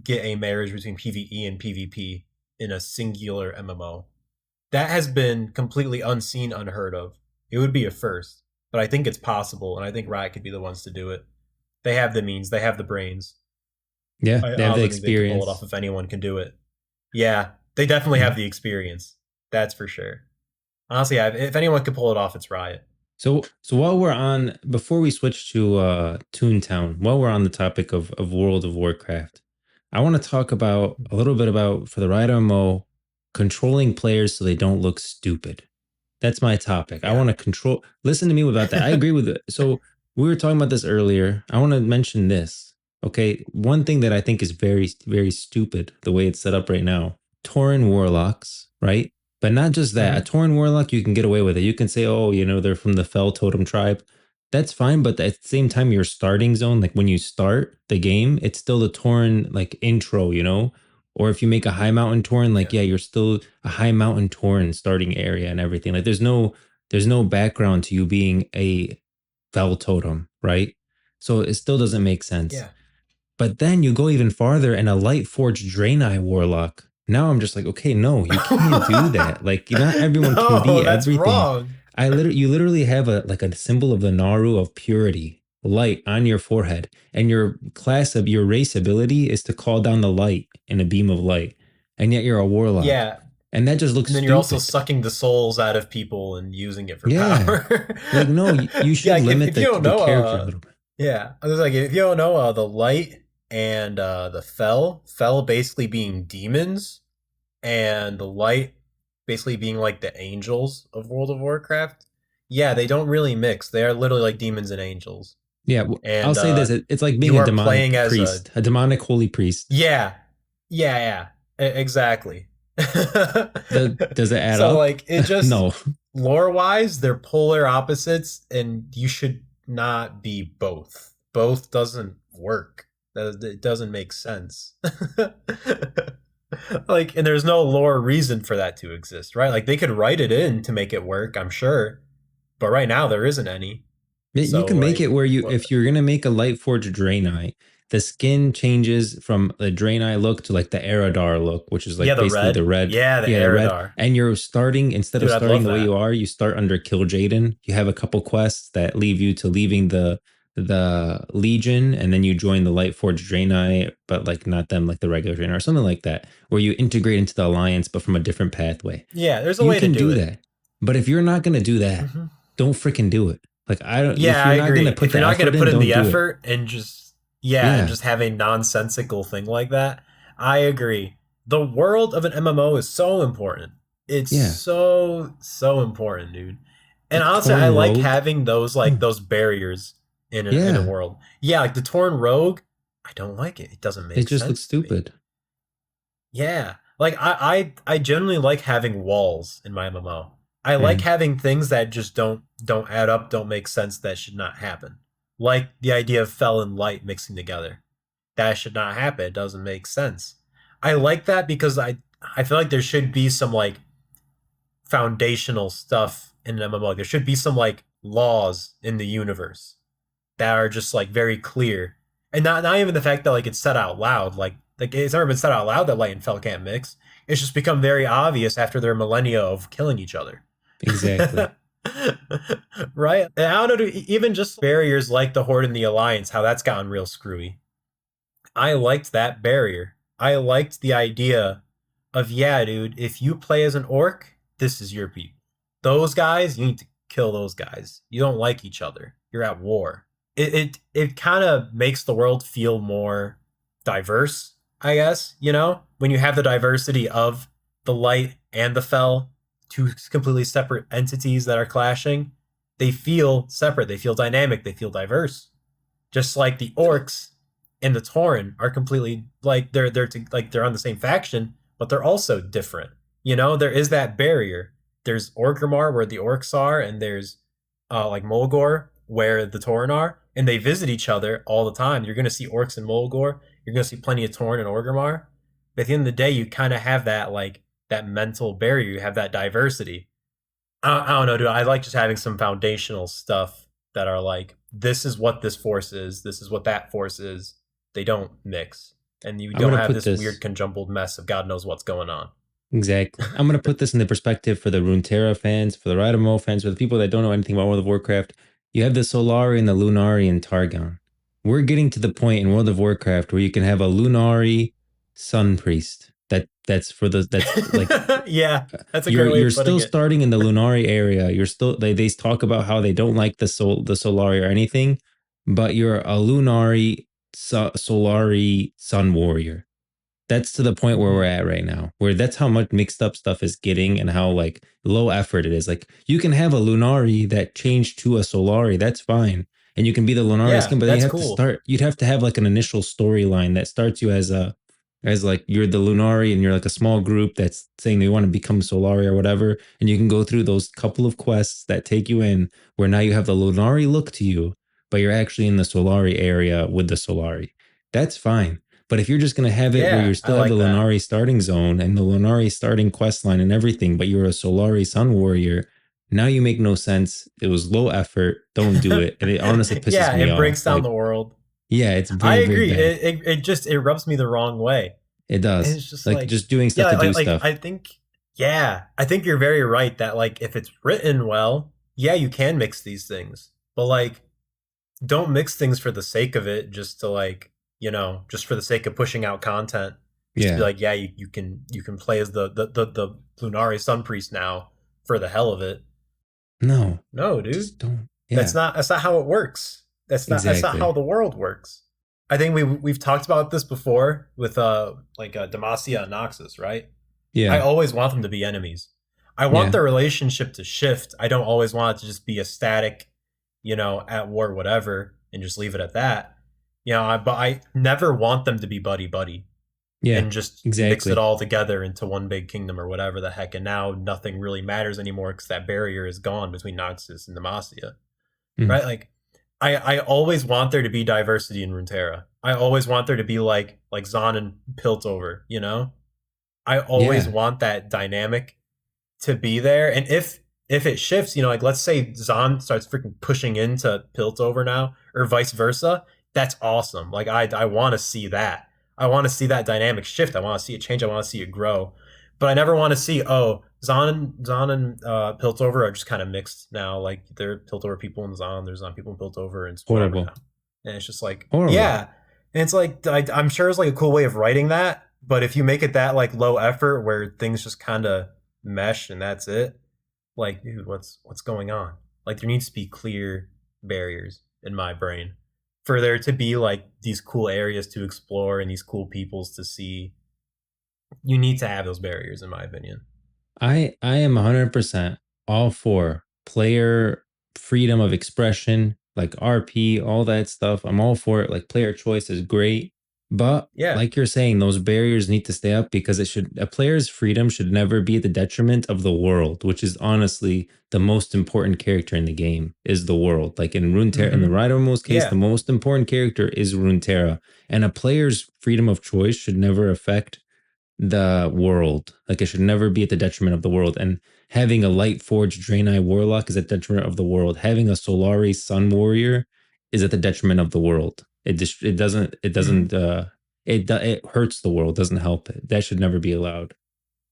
get a marriage between PvE and PvP in a singular MMO. That has been completely unseen, unheard of. It would be a first, but I think it's possible, and I think Riot could be the ones to do it. They have the means, they have the brains. Yeah. I They have the honestly think they could pull it off experience. if anyone can do it. Yeah, they definitely Yeah. have the experience. That's for sure. Honestly, if anyone could pull it off, it's Riot. So while we're on, before we switch to Toon Town, while we're on the topic of World of Warcraft, I want to talk about a little bit about for the RiotMMO controlling players so they don't look stupid. That's my topic. I Yeah. want to control. Listen to me about that. I agree with it. So we were talking about this earlier. I want to mention this. Okay, one thing that I think is very very stupid the way it's set up right now. Tauren warlocks, right? But not just that. A Mm-hmm. Tauren warlock, you can get away with it. You can say, oh, you know, they're from the Fell Totem tribe. That's fine, but at the same time, your starting zone, like when you start the game, it's still the Tauren like intro, you know. Or if you make a high mountain Tauren, like Yeah. yeah, you're still a high mountain Tauren starting area and everything. Like there's no background to you being a Fell Totem, right? So it still doesn't make sense. Yeah. But then you go even farther and a Light Forged Draenei Warlock. Now I'm just like, okay, no, you can't do that. Like, not everyone can No, be that's everything. wrong. You literally have a like a symbol of the Naru of purity, light on your forehead, and your race ability is to call down the light in a beam of light, and yet you're a warlock, Yeah, and that just looks and then you're also stupid. sucking the souls out of people and using it for Yeah, power. like no, you Yeah, should like limit if you don't the know, character a little bit. yeah, I was like, if you don't know, the light and the fell basically being demons, and the light basically being like the angels of World of Warcraft. Yeah, they don't really mix. They are literally like demons and angels, Yeah, I'll and say this: it's like being you a are playing demonic as priest, a demonic holy priest. yeah, yeah, exactly. Does it add So up? like it just No, lore wise, they're polar opposites, and you should not be both. Both doesn't work. It doesn't make sense. Like, and there's no lore reason for that to exist, right? Like they could write it in to make it work, I'm sure, but right now there isn't any. you So can make it like, where what? if you're gonna make a light forged Draenei, the skin changes from the Draenei look to like the Eridar look, which is Yeah, like the basically the red. red. Yeah, the Yeah, the red. Eridar. And you're starting instead of Dude, I'd starting love the way you that. are, you start under Kil'jaeden. You have a couple quests that leave you to leaving the Legion, and then you join the light forged Draenei, but like not them, like the regular Draenei or something like that, where you integrate into the Alliance, but from a different pathway. Yeah, there's a You way to can do do it. that. But if you're not gonna do that, Hmm. don't freaking do it. Like I don't if Yeah, you're I not gonna agree. put If the you're not going effort to put in, in don't the do it. effort and just, yeah, and Yeah. just have a nonsensical thing like that, I agree. The world of an MMO is so important. It's Yeah. so important, dude. And Like honestly, I Torn like Rogue. having those like Hmm. those barriers in a Yeah. world. Yeah, like the Torn Rogue, I don't like it. It doesn't It make just looks sense to me. stupid. Yeah. Like I generally like having walls in my MMO. I like Mm. having things that just don't add up, don't make sense, that should not happen. Like the idea of Fel and Light mixing together. That should not happen. It doesn't make sense. I like that because I feel like there should be some like foundational stuff in an MMO. There should be some like laws in the universe that are just like very clear, and not even the fact that like it's said out loud. Like it's never been said out loud that light and fel can't mix. It's just become very obvious after their millennia of killing each other. Exactly. Right? And I don't know, even just barriers like the Horde and the Alliance, how that's gotten real screwy. I liked that barrier. I liked the idea of, yeah, dude, if you play as an orc, this is your people. Those guys, you need to kill those guys. You don't like each other. You're at war. It kind of makes the world feel more diverse, I guess, you know? When you have the diversity of the light and the fel, two completely separate entities that are clashing, they feel separate, they feel dynamic, they feel diverse. Just like the orcs and the Tauren are completely like like they're on the same faction, but they're also different. You know, there is that barrier. There's Orgrimmar where the orcs are, and there's like Mulgore where the Tauren are, and they visit each other all the time. You're gonna see orcs and Mulgore. You're gonna see plenty of Tauren and Orgrimmar. But at the end of the day, you kind of have that like that mental barrier. You have that diversity. I don't know, dude. I like just having some foundational stuff that are like, this is what this force is, this is what that force is. They don't mix, and you I'm don't gonna have put this weird this conjumbled mess of God knows what's going on. exactly. I'm gonna put this in the perspective for the Runeterra fans, for the RiotMMO fans, for the people that don't know anything about World of Warcraft. You have the Solari and the Lunari and Targon. We're getting to the point in World of Warcraft where you can have a Lunari Sun Priest. That's for the that's like Yeah, that's a great way you're of putting still it. starting in the Lunari area. You're still they talk about how they don't like the Solari or anything, but you're a Lunari Solari Sun Warrior. That's to the point where we're Mm, at right now, where that's how much mixed up stuff is getting and how like low effort it is. Like you can have a Lunari that changed to a Solari, that's fine. And you can be the Lunari yeah, skin, but then you that's have to cool. start, you'd have to have like an initial storyline that starts you as like you're the Lunari and you're like a small group that's saying they want to become Solari or whatever. And you can go through those couple of quests that take you in where now you have the Lunari look to you, but you're actually in the Solari area with the Solari. That's fine. But if you're just going to have it where you Yeah, I still have the like that. Lunari starting zone and the Lunari starting quest line and everything, but you're a Solari Sun Warrior, now you make no sense. It was low effort. Don't do it. And it honestly pisses Yeah, me it breaks off. down Like, the world. Yeah, it's I very, very agree. bad. It just it rubs me the wrong way. It And does. it's just Like like, just doing stuff yeah, to do like stuff. I think, yeah, I think you're very right that like if it's written well, yeah, you can mix these things, but like don't mix things for the sake of it, just to like, just for the sake of pushing out content, just to be Yeah. like, yeah, you can play as the Lunari Sun Priest now for the hell of it. No, No, dude, just don't. Yeah, that's not how it works. That's not how exactly. the world works. I think we've talked about this before with Demacia and Noxus, right? I Yeah. always want them to be enemies. I want Yeah. their relationship to shift. I don't always want it to just be a static, at war, whatever, and just leave it at that. But I never want them to be buddy buddy Yeah. and just mix it Exactly. all together into one big kingdom or whatever the heck. And now nothing really matters anymore because that barrier is gone between Noxus and Demacia, Mm. right? Like, I always want there to be diversity in Runeterra. I always want there to be like Zon and Piltover, I always Yeah. want that dynamic to be there. And if it shifts, like let's say Zon starts freaking pushing into Piltover now, or vice versa, that's awesome. Like I want to see that. I want to see that dynamic shift. I want to see it change. I want to see it grow. But I never want to see, oh, Zon and Piltover are just kind of mixed now. Like there are Piltover people in Zon, there's Zon people in Piltover, and it's whatever Horrible. now. And it's just like, Horrible. yeah. And it's like I'm sure it's like a cool way of writing that, but if you make it that like low effort where things just kind of mesh and that's it, like dude, what's going on? Like there needs to be clear barriers in my brain for there to be like these cool areas to explore and these cool peoples to see. You need to have those barriers in my opinion. I am 100% all for player freedom of expression, like RP, all that stuff. I'm all for it. Like player choice is great, but Yeah. like you're saying, those barriers need to stay up because it should a player's freedom should never be at the detriment of the world, which is honestly the most important character in the game is the world. Like in Runeterra, in the Mm-hmm. RiotMMO's case, the Yeah. most important character is Runeterra, and a player's freedom of choice should never affect the world. Like it should never be at the detriment of the world. And having a light forged Draenei warlock is at the detriment of the world. Having a Solari Sun warrior is at the detriment of the world. Mm-hmm. It hurts the world, doesn't help it. That should never be allowed.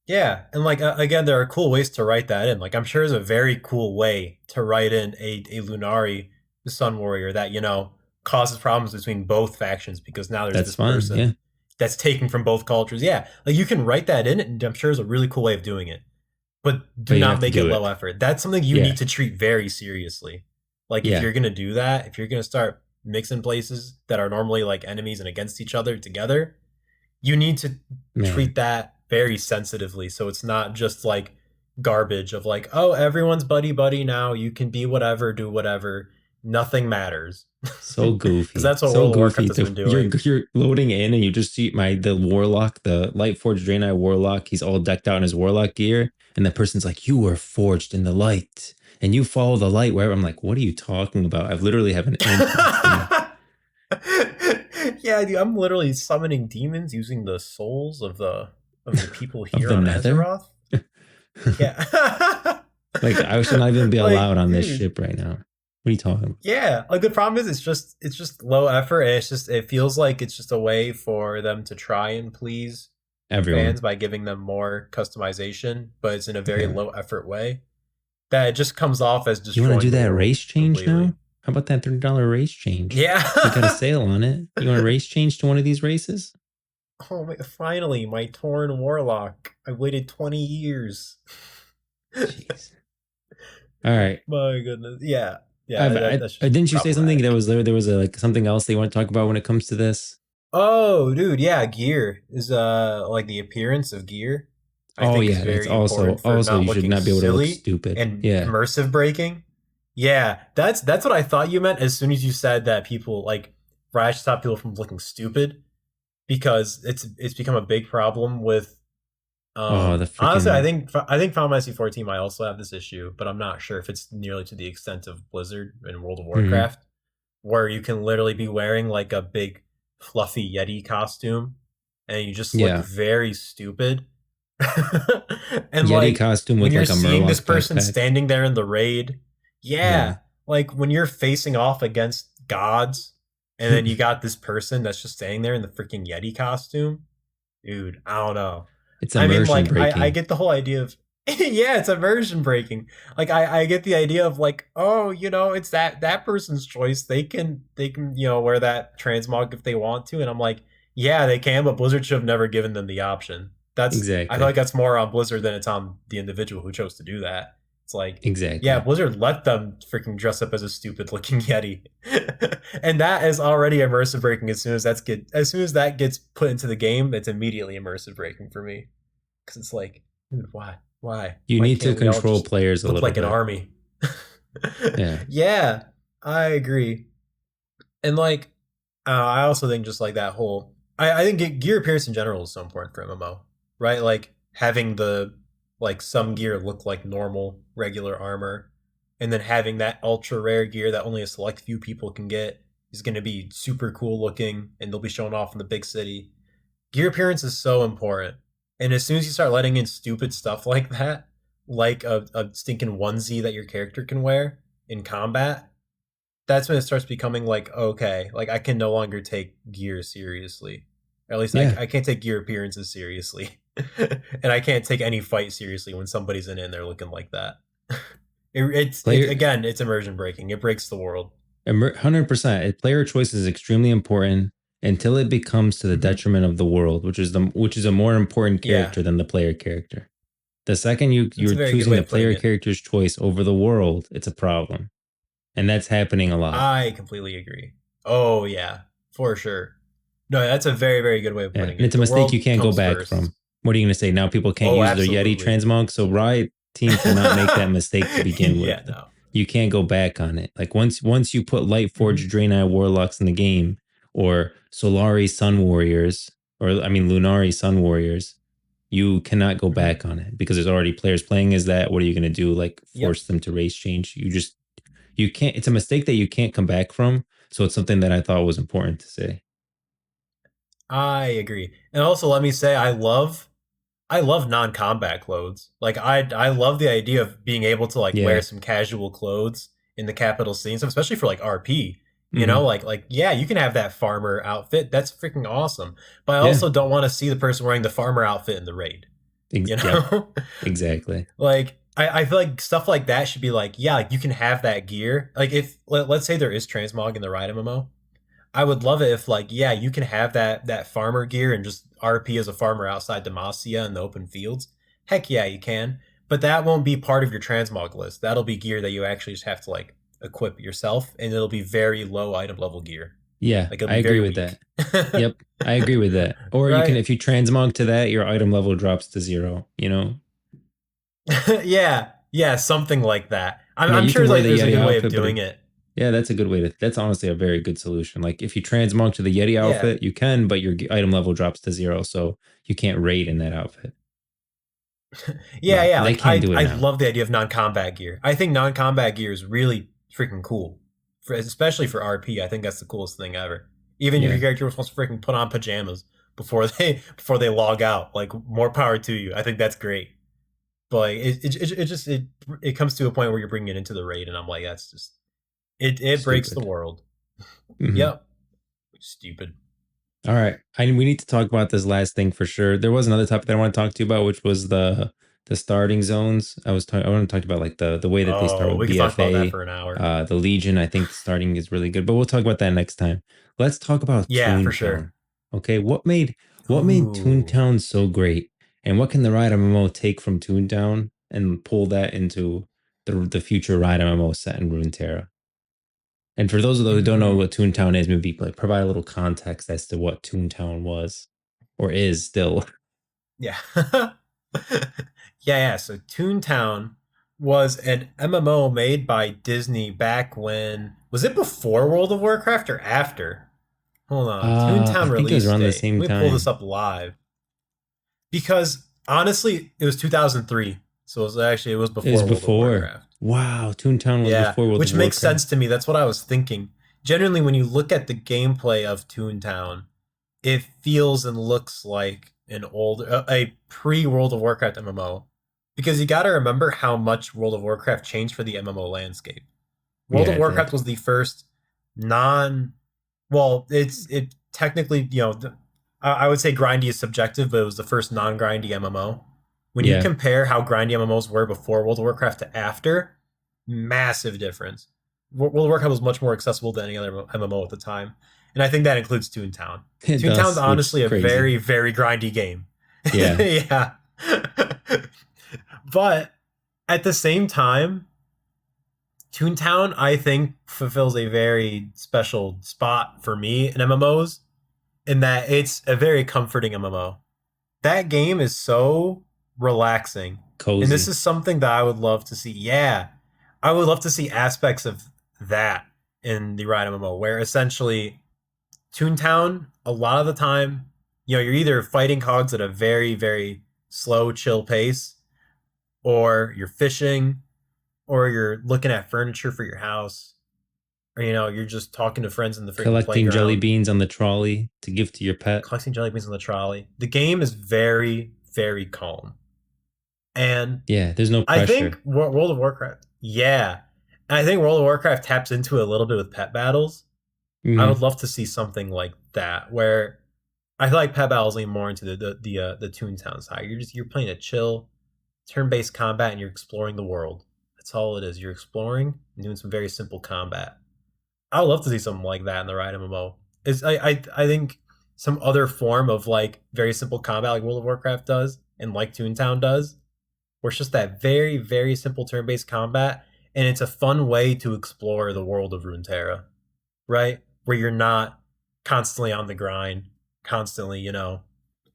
Yeah, and like again, there are cool ways to write that in. Like I'm sure there's a very cool way to write in a Lunari Sun Warrior that causes problems between both factions because now there's That's this fine. Yeah. person that's taken from both cultures. Yeah, like you can write that in, and I'm sure there's a really cool way of doing it. But But do you not have to make it do low it. effort. That's something you Yeah. need to treat very seriously. Like if Yeah. you're gonna do that, if you're gonna start mixing places that are normally like enemies and against each other together, you need to Man. treat that very sensitively so it's not just like garbage of like, oh, everyone's buddy buddy now, you can be whatever, do whatever, nothing matters. So Because goofy. that's what So World of goofy. Warcraft has been You're doing. you're loading in and you just see the warlock, the light forged Draenei warlock. He's all decked out in his warlock gear, and the person's like, "You were forged in the light, and you follow the light wherever." I'm like, "What are you talking about? I literally have an interesting Yeah, dude, I'm literally summoning demons using the souls of the people of here the on Nether." Azeroth. Yeah. Like I should not even be allowed Like, on this dude. ship right now. What are you talking about? Yeah, like the problem is it's just low effort and it feels like it's just a way for them to try and please Everyone. fans by giving them more customization, but it's in a very Yeah. low effort way that it just comes off as You want to do destroying the that world race change completely. now? How about that $30 race change? We got a Yeah. sale on it. You want to race change to one of these races? Oh my, finally, my Torn Warlock. I waited 20 years. Jeez. All right. My goodness. Yeah. Yeah, that's just Didn't you say something that problematic. was there was a, like something else they want to talk about when it comes to this? Oh, dude, yeah, gear is like the appearance of gear. I Oh think is yeah, that's very important for also not you should looking not be able to look silly stupid. and Yeah. immersive breaking. Yeah, that's what I thought you meant as soon as you said that people like Riot stop people from looking stupid because it's become a big problem with Oh, the honestly freaking I think Final Fantasy 14 might also have this issue, but I'm not sure if it's nearly to the extent of Blizzard and World of mhm. Warcraft where you can literally be wearing like a big fluffy Yeti costume and you just look Yeah. very stupid. And Yeti like costume when with you're like a seeing this Murloc person backpack. standing there in the raid, Yeah. yeah, like when you're facing off against gods and then you got this person that's just standing there in the freaking Yeti costume. Dude, I don't know. It's I mean, immersion like, I breaking. get the whole idea of yeah, it's immersion breaking. Like I get the idea of like, oh, it's that person's choice. They can, wear that transmog if they want to. And I'm like, yeah, they can, but Blizzard should have never given them the option. I feel Exactly. like that's more on Blizzard than it's on the individual who chose to do that. It's like, yeah, Exactly. Blizzard let them freaking dress up as a stupid looking Yeti. And that is already immersive breaking as soon as that gets put into the game, it's immediately immersive breaking for me. Because it's like, dude, why? Why? You Why need to can't we all control just players a look little like an bit. army? Yeah. Yeah, I agree. And like, I also think just like that whole, I think gear appearance in general is so important for MMO, right? Like having some gear look like normal, regular armor, and then having that ultra rare gear that only a select few people can get is going to be super cool looking, and they'll be showing off in the big city. Gear appearance is so important. And as soon as you start letting in stupid stuff like that, like a stinking onesie that your character can wear in combat, that's when it starts becoming like, okay, like I can no longer take gear seriously. Or at least Yeah. I can't take gear appearances seriously. And I can't take any fight seriously when somebody's in it and they're looking like that. Player Again, it's immersion breaking. It breaks the world. 100%. Player choice is extremely important until it becomes to the Hmm. detriment of the world, which is a more important Yeah, character than the player character. The second that's you're a very good choosing way the of putting player it. character's choice over the world, it's a problem. And that's happening a lot. I completely agree. Oh yeah, for sure. No, that's a very, very good way of Yeah. putting And it's it. a The mistake you world can't go comes back first. from. What are you going to say? Now people can't Oh, use their Yeti absolutely. transmog. So Riot team cannot make that mistake to begin Yeah, with. no. You can't go back on it. Like once you put Hmm. Lightforged Draenei Warlocks in the game, or Solari Sun Warriors, or I mean Lunari Sun Warriors, you cannot go Hmm. back on it because there's already players playing as that. What are you going to do? Like Yep. force them to race change? You can't. It's a mistake that you can't come back from. So it's something that I thought was important to say. I agree. And also let me say I love non-combat clothes. Like I love the idea of being able to like wear Yeah. some casual clothes in the capital scene stuff, especially for like RP. Hmm. Like yeah, you can have that farmer outfit. That's freaking awesome. But I Yeah. also don't want to see the person wearing the farmer outfit in the raid. You Yep. know? Exactly. Like I feel like stuff like that should be like, yeah, like you can have that gear. Like if let's say there is transmog in the Riot MMO, I would love it if like, yeah, you can have that farmer gear and just RP as a farmer outside Demacia in the open fields. Heck yeah, you can. But that won't be part of your transmog list. That'll be gear that you actually just have to like equip yourself, and it'll be very low item level gear. Yeah, Like it'll I be very agree with weak. that. Yep, I agree with that. Or you can, Right? if you transmog to that, your item level drops to zero. Yeah. Yeah, something like that. I'm, Yeah, I'm you can sure wear like the there's a Yeti good way of outfit, but doing it. yeah, that's a good way to. That's honestly a very good solution. Like if you transmog to the Yeti Yeah. outfit, you can, but your item level drops to zero, so you can't raid in that outfit. Yeah, But yeah. they Like can't I, do it I now. love the idea of non-combat gear. I think non-combat gear is really freaking cool, especially for RP. I think that's the coolest thing ever. Even if your Yeah, character was supposed to freaking put on pajamas before they log out, like more power to you. I think that's great. But like, it comes to a point where you're bringing it into the raid, and I'm like, that's just it breaks the stupid. world. Hmm. Yep, stupid. All right, we need to talk about this last thing for sure. There was another topic that I want to talk to you about, which was the starting zones. I want to talk about like the way that they start Oh, with we could talk about that BFA, for an hour. the Legion. I think the starting is really good, but we'll talk about that next time. Let's talk about Yeah, for sure. Toontown. Okay, what made Ooh. Toontown so great, and what can the Riot MMO take from Toontown and pull that into the future Riot MMO set in Runeterra? And for those of those who don't know Hmm. what Toontown is, maybe like provide a little context as to what Toontown was or is still. Yeah. Yeah. So Toontown was an MMO made by Disney back when was it before World of Warcraft or after? Hold on. I Toontown think it was release around the date. same Let me pull this time. up live. Because honestly, it was 2003. So it was It was before World of before. Warcraft. Wow, Toontown was Yeah, before World of which makes Warcraft. sense to me. That's what I was thinking. Generally, when you look at the gameplay of Toontown, it feels and looks like a pre World of Warcraft MMO, because you got to remember how much World of Warcraft changed for the MMO landscape. World Yeah, of it Warcraft did. was the first non Well, it technically, I would say grindy is subjective, but it was the first non-grindy MMO. When you Yeah, compare how grindy MMOs were before World of Warcraft to after, massive difference. World of Warcraft was much more accessible than any other MMO at the time, and I think that includes Toon Town. it Toon Town's does, which is honestly a crazy. very, very grindy game. Yeah, Yeah. But at the same time, Toontown, I think, fulfills a very special spot for me in MMOs in that it's a very comforting MMO. That game is so relaxing. And this cozy. is something that I would love to see. Yeah. I would love to see aspects of that in the Riot MMO, where essentially Toontown, a lot of the time, you're either fighting cogs at a very, very slow, chill pace, or you're fishing, or you're looking at furniture for your house, or you're just talking to friends in the freaking Collecting jelly playground, beans on the trolley to give to your pet. collecting jelly beans on the trolley. The game is very, very calm, and Yeah, there's no I think pressure. World of Warcraft, yeah, and I think World of Warcraft taps into it a little bit with pet battles. I would Hmm. love to see something like that where I feel like pet battles lean more into the Toontown side. You're playing a chill turn-based combat and you're exploring the world. That's all it is. You're exploring and doing some very simple combat. I would love to see something like that in the Riot MMO. I think some other form of like very simple combat like World of Warcraft does and like Toontown does, where it's just that very, very simple turn-based combat, and it's a fun way to explore the world of Runeterra, right? Where you're not constantly on the grind, constantly,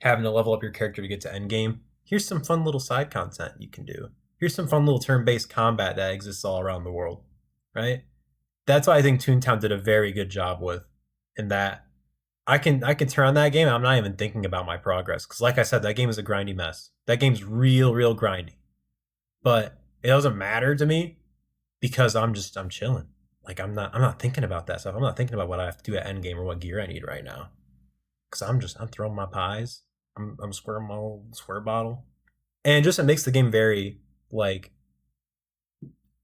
having to level up your character to get to endgame. Here's some fun little side content you can do. Here's some fun little turn-based combat that exists all around the world, right? That's why I think Toontown did a very good job with, in that I can turn on that game and I'm not even thinking about my progress because, like I said, that game is a grindy mess. That game's real, real grindy, but it doesn't matter to me because I'm chilling. Like I'm not thinking about that stuff. I'm not thinking about what I have to do at endgame or what gear I need right now because I'm throwing my pies. I'm squaring my old square bottle, and just it makes the game very like.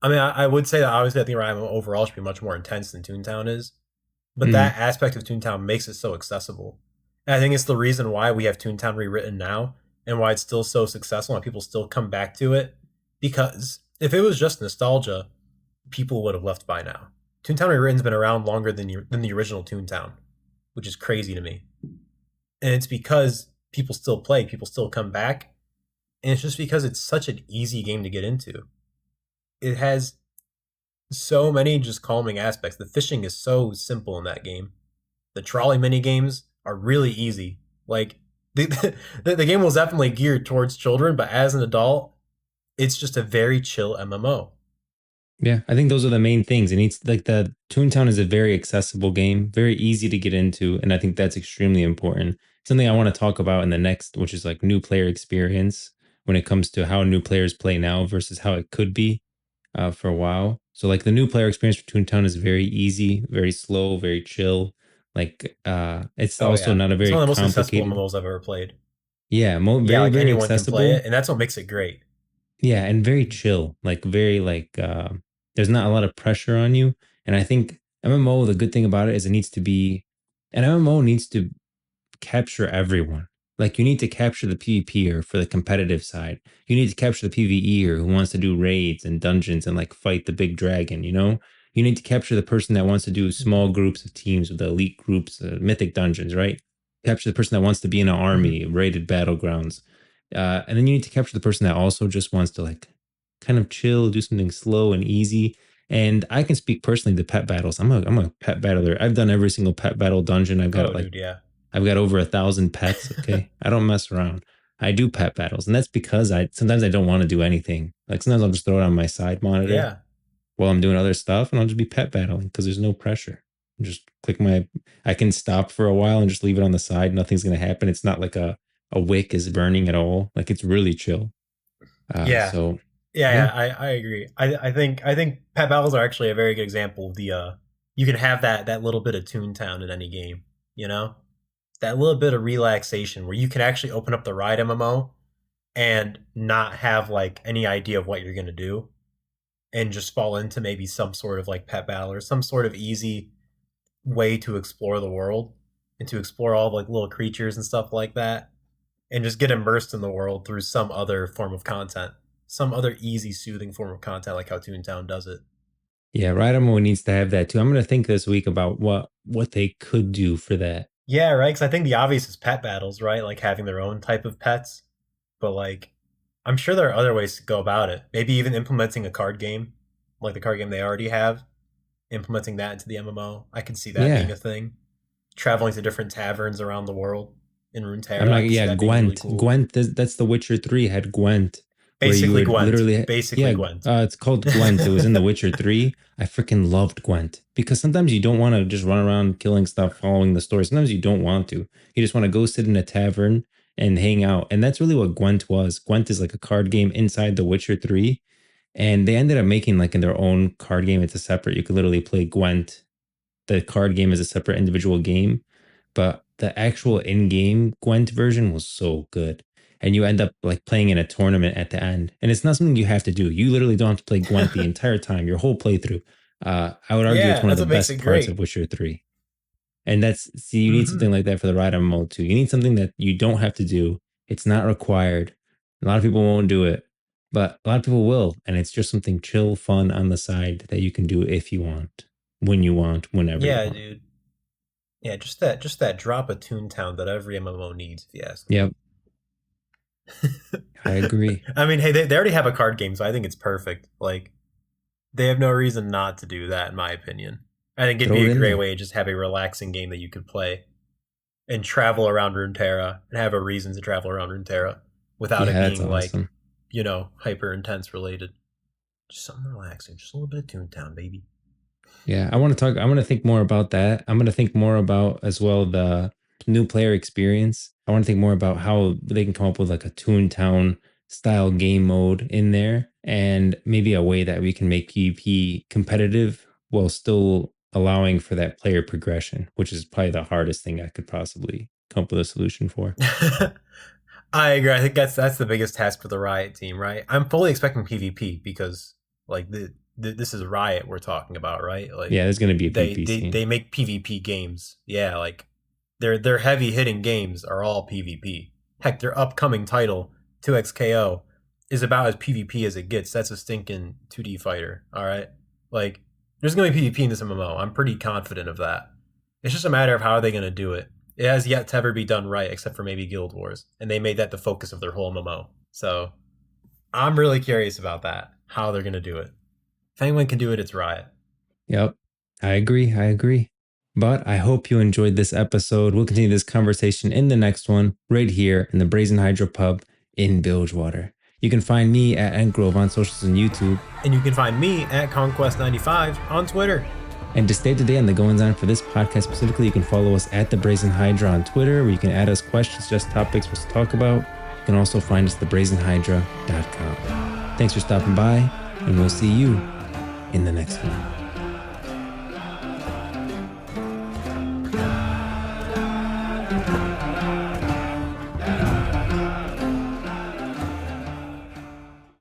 I mean, I would say that obviously I think Rhyme overall should be much more intense than Toontown is, but Hmm. that aspect of Toontown makes it so accessible. And I think it's the reason why we have Toontown rewritten now and why it's still so successful and people still come back to it. Because if it was just nostalgia, people would have left by now. Toontown Rewritten's been around longer than the original Toontown, which is crazy to me. And it's because people still play, people still come back, and it's just because it's such an easy game to get into. It has so many just calming aspects. The fishing is so simple in that game. The trolley mini games are really easy. Like the game was definitely geared towards children, but as an adult, it's just a very chill MMO. Yeah, I think those are the main things. It needs like the Toontown is a very accessible game, very easy to get into, and I think that's extremely important. Something I want to talk about in the next, which is like new player experience when it comes to how new players play now versus how it could be for a while. So like the new player experience for Toontown is very easy, very slow, very chill. Like it's Oh also yeah, not a it's very one of the most accessible complicated. MMOs I've ever played. Yeah, Yeah, very like very anyone can play accessible. it, and that's what makes it great. Yeah, and very chill, like very like there's not a lot of pressure on you. And I think MMO, the good thing about it is it needs to be an MMO needs to capture everyone. Like you need to capture the PvPer for the competitive side. You need to capture the PvEer who wants to do raids and dungeons and like fight the big dragon, you know? You need to capture the person that wants to do small groups of teams with the elite groups, mythic dungeons, right? Capture the person that wants to be in an Mhm. army, raided battlegrounds. And then you need to capture the person that also just wants to like kind of chill, do something slow and easy. And I can speak personally to pet battles. I'm a pet battler. I've done every single pet battle dungeon. Oh, dude, yeah, I've got over 1,000 pets. Okay. I don't mess around. I do pet battles. And that's because I sometimes I don't want to do anything. Like sometimes I'll just throw it on my side monitor yeah, while I'm doing other stuff and I'll just be pet battling because there's no pressure. Just click my I can stop for a while and just leave it on the side. Nothing's gonna happen. It's not like a wick is burning at all. Like it's really chill. yeah, So yeah, yeah. yeah. I agree. I think pet battles are actually a very good example of the you can have that little bit of Toontown in any game. You know, that little bit of relaxation where you can actually open up the Ride MMO and not have like any idea of what you're gonna do and just fall into maybe some sort of like pet battle or some sort of easy way to explore the world and to explore all like little creatures and stuff like that, and just get immersed in the world through some other form of content, some other easy, soothing form of content, like how Toon Town does it. Yeah, RiotMMO needs to have that too. I'm gonna think this week about what they could do for that. Yeah, right. Because I think the obvious is pet battles, right? Like having their own type of pets. But like, I'm sure there are other ways to go about it. Maybe even implementing a card game, like the card game they already have, implementing that into the MMO. I can see that being Yeah, a thing. Traveling to different taverns around the world in I'm Runeterra, I not. can see Yeah, that being really Gwent. cool. Gwent. That's The Witcher 3 had Gwent, where you Basically would Gwent. literally. Basically Yeah, Gwent. it's called Gwent. It was in The Witcher 3. I freaking loved Gwent because sometimes you don't want to just run around killing stuff, following the story. Sometimes you don't want to. You just want to go sit in a tavern and hang out, and that's really what Gwent was. Gwent is like a card game inside The Witcher 3, and they ended up making like in their own card game. It's a separate. You could literally play Gwent. The card game is a separate individual game, but the actual in-game Gwent version was so good. And you end up like playing in a tournament at the end. And it's not something you have to do. You literally don't have to play Gwent the entire time, your whole playthrough. I would argue it's Yeah, one of that's the what makes best it parts of great. Witcher 3. And see, you need something Hmm. like that for the Riot MMO too. You need something that you don't have to do. It's not required. A lot of people won't do it, but a lot of people will. And it's just something chill, fun on the side that you can do if you want, when you want, whenever you Yeah, want. dude. Yeah, just that drop of Toontown that every MMO needs, if you ask me. Yep, I agree. I mean, hey, they already have a card game, so I think it's perfect. Like, they have no reason not to do that, in my opinion. I think it'd Throw be it a in great there. way to just have a relaxing game that you could play and travel around Runeterra and have a reason to travel around Runeterra without it Yeah, that's being like, awesome. hyper intense related. Just something relaxing, just a little bit of Toontown, baby. Yeah, I want to talk. I want to think more about that. I'm going to think more about as well the new player experience. I want to think more about how they can come up with like a Toon Town style game mode in there, and maybe a way that we can make PvP competitive while still allowing for that player progression, which is probably the hardest thing I could possibly come up with a solution for. I agree. I think that's the biggest task for the Riot team, right? I'm fully expecting PvP because like this is Riot we're talking about, right? Like Yeah, there's going to be a they PvP they scene. they make PvP games. Yeah, like their heavy hitting games are all PvP. Heck, their upcoming title 2XKO is about as PvP as it gets. That's a stinking 2D fighter. All right, like there's gonna be PvP in this MMO. I'm pretty confident of that. It's just a matter of how are they gonna do it. It has yet to ever be done right, except for maybe Guild Wars, and they made that the focus of their whole MMO. So I'm really curious about that. How they're gonna do it. If anyone can do it, it's Riot. Yep. I agree. I agree. But I hope you enjoyed this episode. We'll continue this conversation in the next one, right here in the Brazen Hydra pub in Bilgewater. You can find me at Entgrove on socials and YouTube. And you can find me at Conquest95 on Twitter. And to stay up to date on the goings on for this podcast specifically, you can follow us at the Brazen Hydra on Twitter, where you can add us questions, just topics for us to talk about. You can also find us at thebrazenhydra.com. Thanks for stopping by, and we'll see you in the next one.